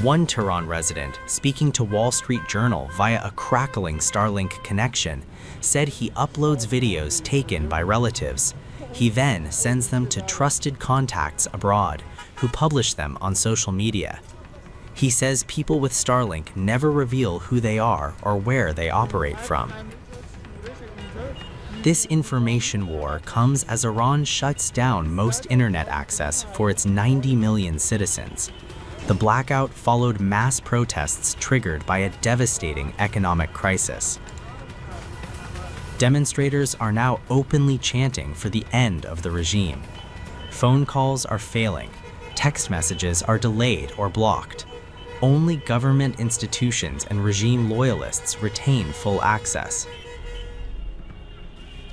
One Tehran resident, speaking to Wall Street Journal via a crackling Starlink connection, said he uploads videos taken by relatives. He then sends them to trusted contacts abroad, who publish them on social media. He says people with Starlink never reveal who they are or where they operate from. This information war comes as Iran shuts down most internet access for its 90 million citizens. The blackout followed mass protests triggered by a devastating economic crisis. Demonstrators are now openly chanting for the end of the regime. Phone calls are failing. Text messages are delayed or blocked. Only government institutions and regime loyalists retain full access.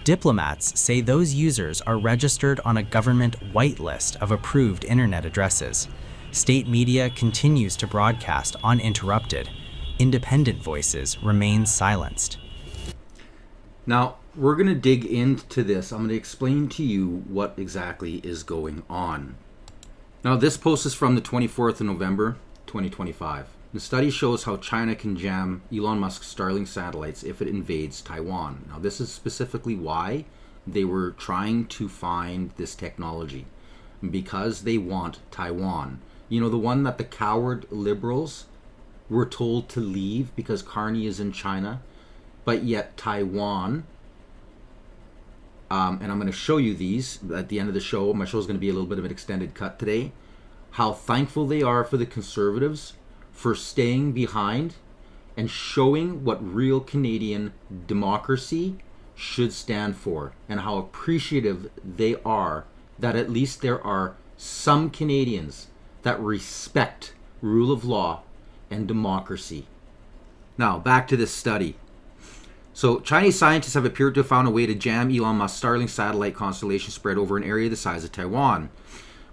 Diplomats say those users are registered on a government whitelist of approved internet addresses. State media continues to broadcast uninterrupted. Independent voices remain silenced. Now, we're going to dig into this. I'm going to explain to you what exactly is going on. Now, this post is from the 24th of November, 2025. The study shows how China can jam Elon Musk's Starlink satellites if it invades Taiwan. Now, this is specifically why they were trying to find this technology, because they want Taiwan. You know, the one that the coward liberals were told to leave because Carney is in China, but yet Taiwan, and I'm going to show you these at the end of the show. My show is going to be a little bit of an extended cut today. How thankful they are for the conservatives for staying behind and showing what real Canadian democracy should stand for, and how appreciative they are that at least there are some Canadians that respect rule of law and democracy. Now, back to this study. So, Chinese scientists have appeared to have found a way to jam Elon Musk's Starlink satellite constellation spread over an area the size of Taiwan.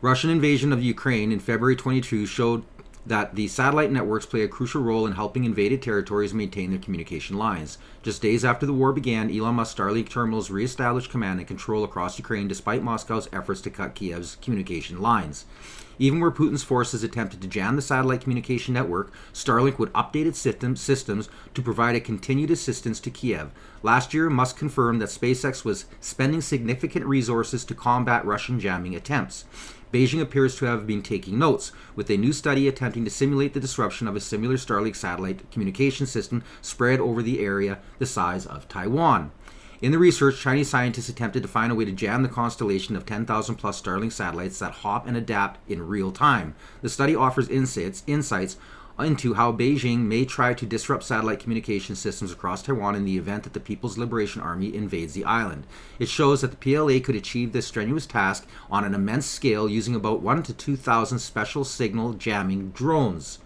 Russian invasion of Ukraine in February 22 showed that the satellite networks play a crucial role in helping invaded territories maintain their communication lines. Just days after the war began, Elon Musk's Starlink terminals re-established command and control across Ukraine despite Moscow's efforts to cut Kiev's communication lines. Even where Putin's forces attempted to jam the satellite communication network, Starlink would update its systems to provide a continued assistance to Kiev. Last year, Musk confirmed that SpaceX was spending significant resources to combat Russian jamming attempts. Beijing appears to have been taking notes, with a new study attempting to simulate the disruption of a similar Starlink satellite communication system spread over the area the size of Taiwan. In the research, Chinese scientists attempted to find a way to jam the constellation of 10,000 plus Starlink satellites that hop and adapt in real time. The study offers insights into how Beijing may try to disrupt satellite communication systems across Taiwan in the event that the People's Liberation Army invades the island. It shows that the PLA could achieve this strenuous task on an immense scale using about 1,000 to 2,000 special signal jamming drones.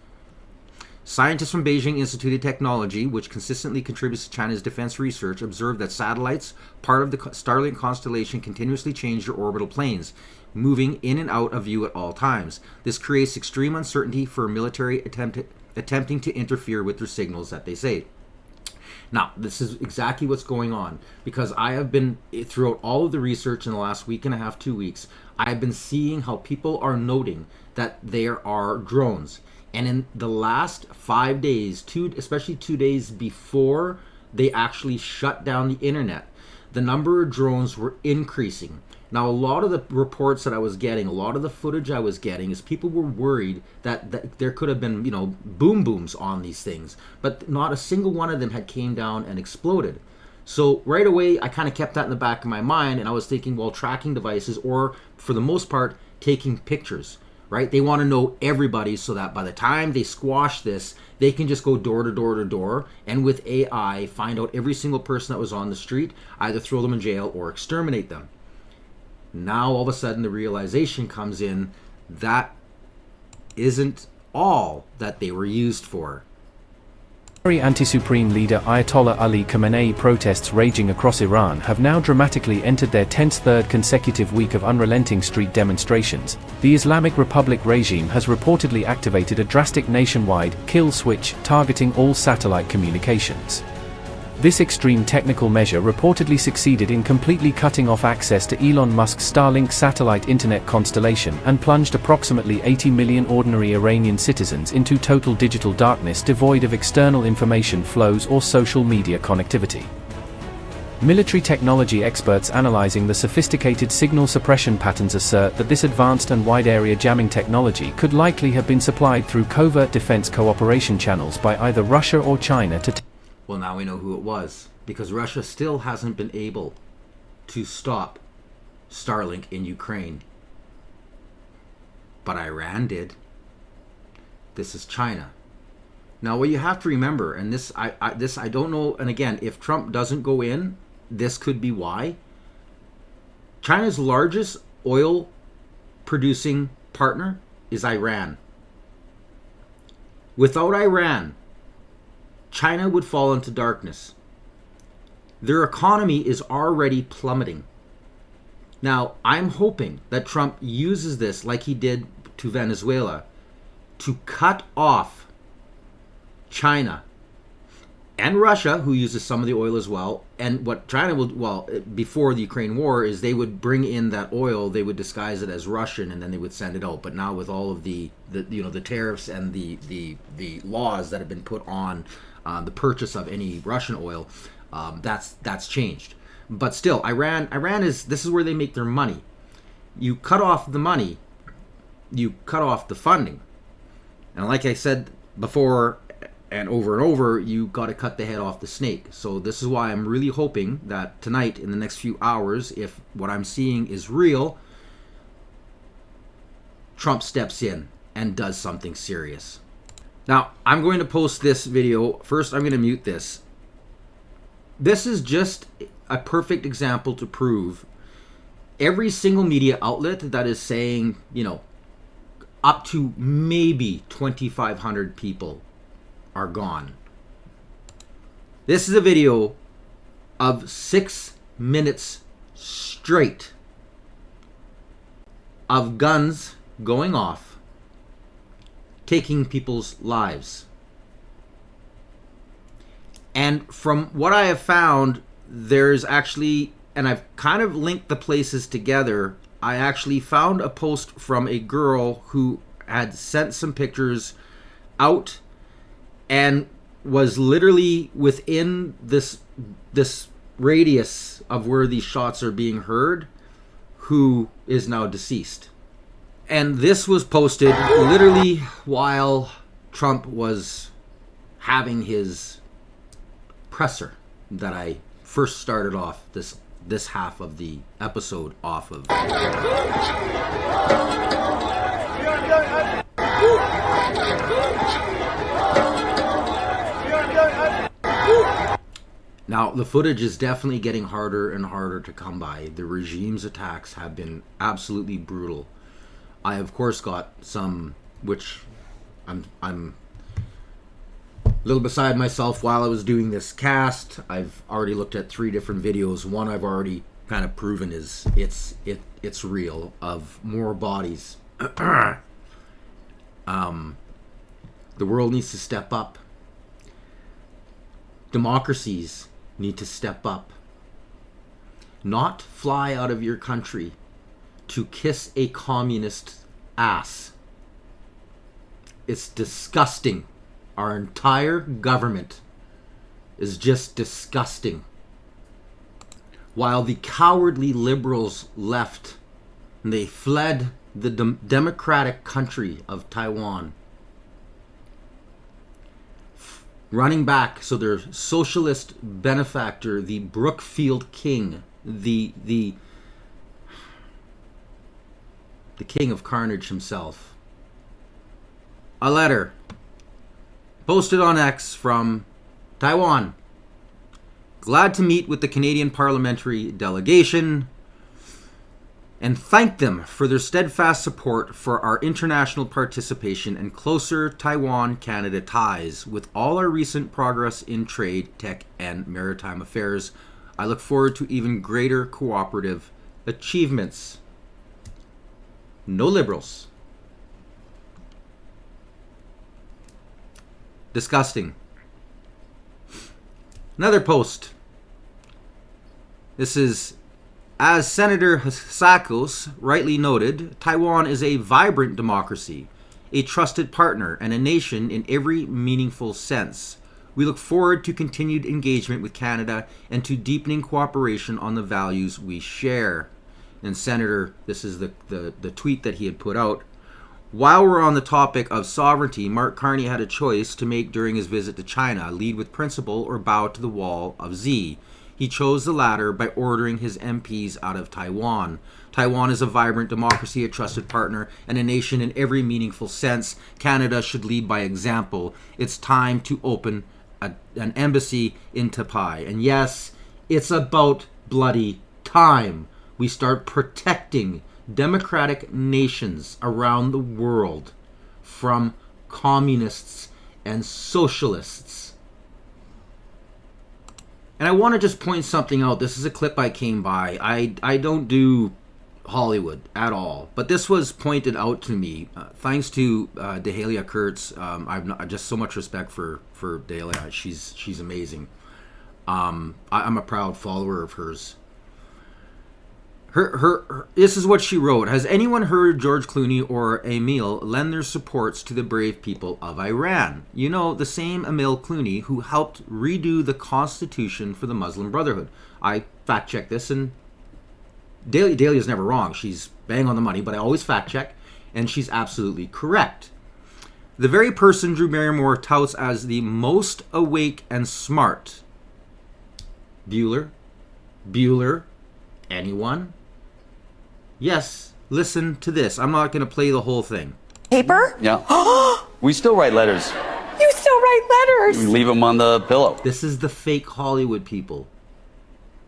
Scientists from Beijing Institute of Technology, which consistently contributes to China's defense research, observed that satellites, part of the Starlink constellation, continuously change their orbital planes, moving in and out of view at all times. This creates extreme uncertainty for military attempting to interfere with their signals, that they say. Now, this is exactly what's going on, because I have been, throughout all of the research in the last week and a half, 2 weeks, I have been seeing how people are noting that there are drones. And in the last 5 days, especially 2 days before they actually shut down the internet, the number of drones were increasing. Now, a lot of the reports that I was getting, a lot of the footage I was getting, is people were worried that there could have been, boom booms on these things, but not a single one of them had came down and exploded. So right away, I kind of kept that in the back of my mind, and I was thinking, well, tracking devices, or for the most part, taking pictures, right? They want to know everybody so that by the time they squash this, they can just go door to door to door, and with AI, find out every single person that was on the street, either throw them in jail or exterminate them. Now, all of a sudden, the realization comes in that isn't all that they were used for. Anti-Supreme leader Ayatollah Ali Khamenei protests raging across Iran have now dramatically entered their 10th third consecutive week of unrelenting street demonstrations. The Islamic Republic regime has reportedly activated a drastic nationwide kill switch targeting all satellite communications. This extreme technical measure reportedly succeeded in completely cutting off access to Elon Musk's Starlink satellite internet constellation and plunged approximately 80 million ordinary Iranian citizens into total digital darkness devoid of external information flows or social media connectivity. Military technology experts analyzing the sophisticated signal suppression patterns assert that this advanced and wide-area jamming technology could likely have been supplied through covert defense cooperation channels by either Russia or China to Well, now we know who it was, because Russia still hasn't been able to stop Starlink in Ukraine. But Iran did. This is China. Now, what you have to remember, and this I don't know, and again, if Trump doesn't go in, this could be why. China's largest oil producing partner is Iran. Without Iran, China would fall into darkness. Their economy is already plummeting. Now, I'm hoping that Trump uses this, like he did to Venezuela, to cut off China and Russia, who uses some of the oil as well. And what China will, well, before the Ukraine war, is they would bring in that oil, they would disguise it as Russian, and then they would send it out. But now with all of the tariffs and the laws that have been put on the purchase of any Russian oil, that's changed. But still, Iran this is where they make their money. You cut off the money, you cut off the funding. And like I said before and over, you got to cut the head off the snake. So this is why I'm really hoping that tonight, in the next few hours, if what I'm seeing is real, Trump steps in and does something serious. Now, I'm going to post this video. First, I'm going to mute this. This is just a perfect example to prove every single media outlet that is saying, up to maybe 2,500 people are gone. This is a video of 6 minutes straight of guns going off, taking people's lives. And from what I have found, there's actually, and I've kind of linked the places together, I actually found a post from a girl who had sent some pictures out and was literally within this radius of where these shots are being heard, who is now deceased. And this was posted literally while Trump was having his presser that I first started off this half of the episode off of. Now, the footage is definitely getting harder and harder to come by. The regime's attacks have been absolutely brutal. I, of course, got some, which I'm a little beside myself while I was doing this cast. I've already looked at 3 different videos. One I've already kind of proven is it's real, of more bodies. The world needs to step up. Democracies need to step up. Not fly out of your country to kiss a communist ass. It's disgusting. Our entire government is just disgusting. While the cowardly liberals left, and they fled the democratic country of Taiwan, running back, so their socialist benefactor, the Brookfield King, the king of carnage himself. A letter posted on X from Taiwan. Glad to meet with the Canadian parliamentary delegation and thank them for their steadfast support for our international participation and closer Taiwan-Canada ties. With all our recent progress in trade, tech, and maritime affairs, I look forward to even greater cooperative achievements. No liberals. Disgusting. Another post. This is, as Senator Sakos rightly noted, Taiwan is a vibrant democracy, a trusted partner, and a nation in every meaningful sense. We look forward to continued engagement with Canada and to deepening cooperation on the values we share. And Senator, this is the tweet that he had put out. While we're on the topic of sovereignty, Mark Carney had a choice to make during his visit to China: lead with principle or bow to the wall of Z. He chose the latter by ordering his MPs out of Taiwan. Taiwan is a vibrant democracy, a trusted partner, and a nation in every meaningful sense. Canada should lead by example. It's time to open an embassy in Taipei. And yes, it's about bloody time we start protecting democratic nations around the world from communists and socialists. And I want to just point something out. This is a clip I came by. I don't do Hollywood at all, but this was pointed out to me thanks to Dehalia Kurtz. I've just so much respect for Dehalia. She's amazing. I'm a proud follower of hers. Her this is what she wrote. Has anyone heard George Clooney or Emil lend their supports to the brave people of Iran? You know, the same Emil Clooney who helped redo the constitution for the Muslim Brotherhood. I fact checked this, and Dahlia's never wrong. She's bang on the money, but I always fact check, and she's absolutely correct. The very person Drew Barrymore touts as the most awake and smart. Bueller? Anyone? Yes, listen to this. I'm not going to play the whole thing. Paper? Yeah. We still write letters. You still write letters? We leave them on the pillow. This is the fake Hollywood people.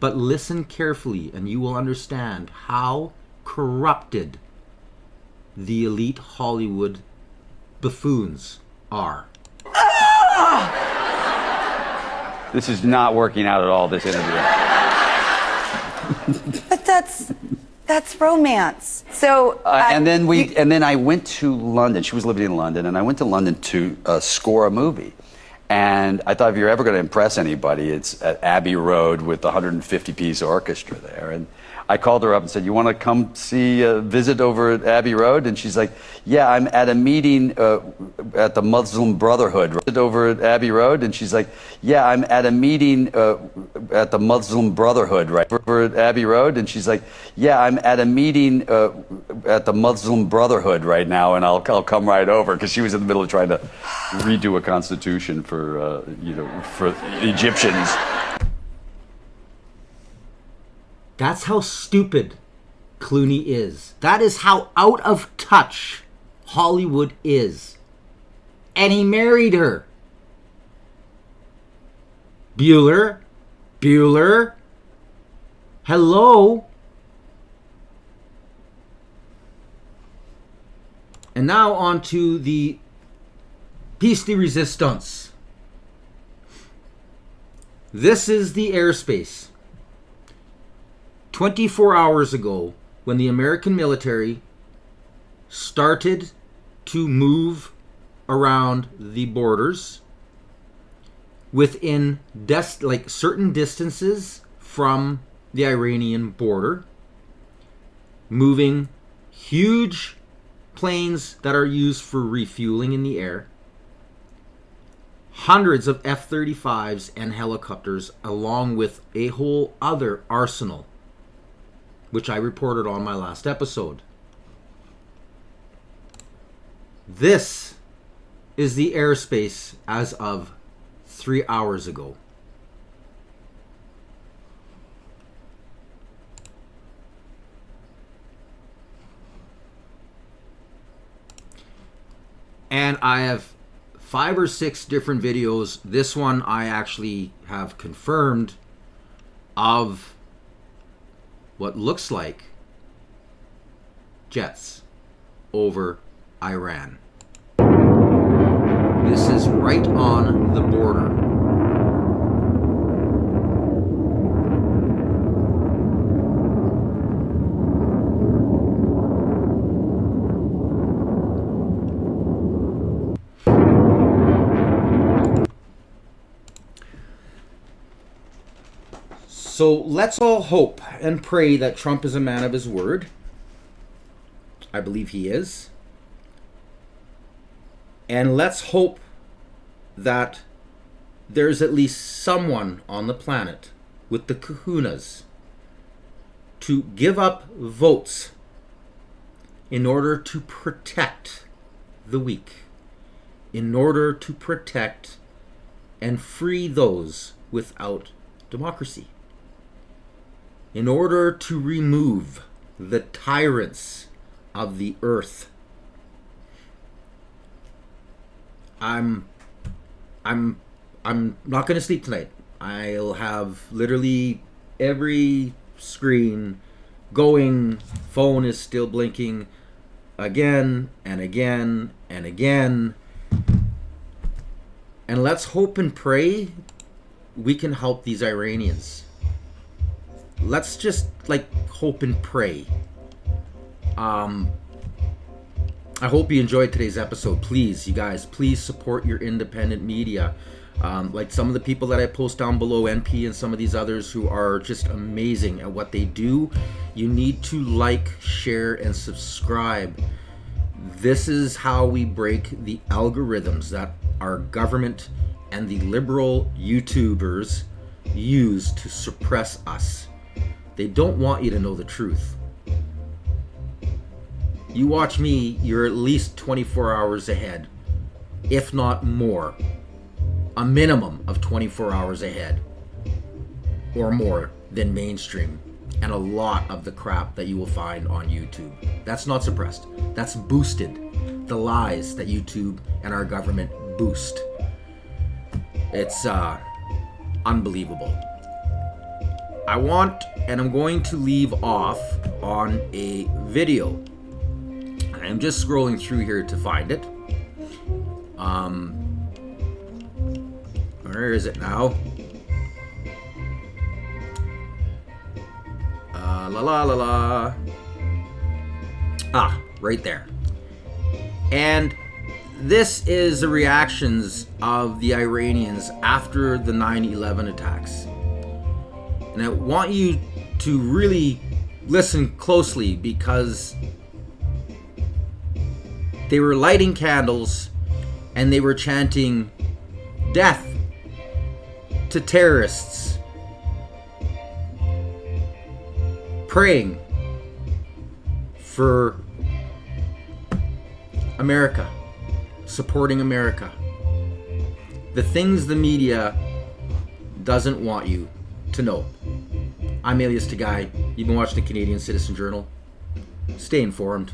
But listen carefully and you will understand how corrupted the elite Hollywood buffoons are. This is not working out at all, this interview. But that's romance. So and then I went to London. She was living in London, and I went to London to score a movie. And I thought, if you're ever going to impress anybody, it's at Abbey Road with the 150-piece orchestra there. And I called her up and said, you want to come see visit over at Abbey Road? And she's like, yeah, I'm at a meeting at the Muslim Brotherhood over at Abbey Road. And she's like, yeah, I'm at a meeting at the Muslim Brotherhood right over at Abbey Road. And she's like, yeah, I'm at a meeting at the Muslim Brotherhood right now, and I'll come right over, because she was in the middle of trying to redo a constitution for for Egyptians. That's how stupid Clooney is. That is how out of touch Hollywood is. And he married her. Bueller. Hello. And now on to the piece de resistance. This is the airspace. 24 hours ago, when the American military started to move around the borders within certain distances from the Iranian border, moving huge planes that are used for refueling in the air, hundreds of F-35s and helicopters, along with a whole other arsenal, which I reported on my last episode. This is the airspace as of 3 hours ago. And I have 5 or 6 different videos. This one I actually have confirmed of what looks like jets over Iran. This is right on the border. So let's all hope and pray that Trump is a man of his word. I believe he is. And let's hope that there's at least someone on the planet with the kahunas to give up votes in order to protect the weak, in order to protect and free those without democracy, in order to remove the tyrants of the earth. I'm not going to sleep tonight. I'll have literally every screen going. Phone is still blinking again and again and again. And let's hope and pray we can help these Iranians. Let's just hope and pray. I hope you enjoyed today's episode. Please, you guys, please support your independent media. Like some of the people that I post down below, NP and some of these others who are just amazing at what they do. You need to like, share, and subscribe. This is how we break the algorithms that our government and the liberal YouTubers use to suppress us. They don't want you to know the truth. You watch me, you're at least 24 hours ahead, if not more. A minimum of 24 hours ahead or more than mainstream and a lot of the crap that you will find on YouTube. That's not suppressed. That's boosted. The lies that YouTube and our government boost. It's unbelievable. I want, and I'm going to leave off on a video. I'm just scrolling through here to find it. Where is it now? Right there. And this is the reactions of the Iranians after the 9/11 attacks. And I want you to really listen closely, because they were lighting candles and they were chanting death to terrorists, praying for America, supporting America. The things the media doesn't want you to know. I'm Alias Tagay. You've been watching the Canadian Citizen Journal. Stay informed.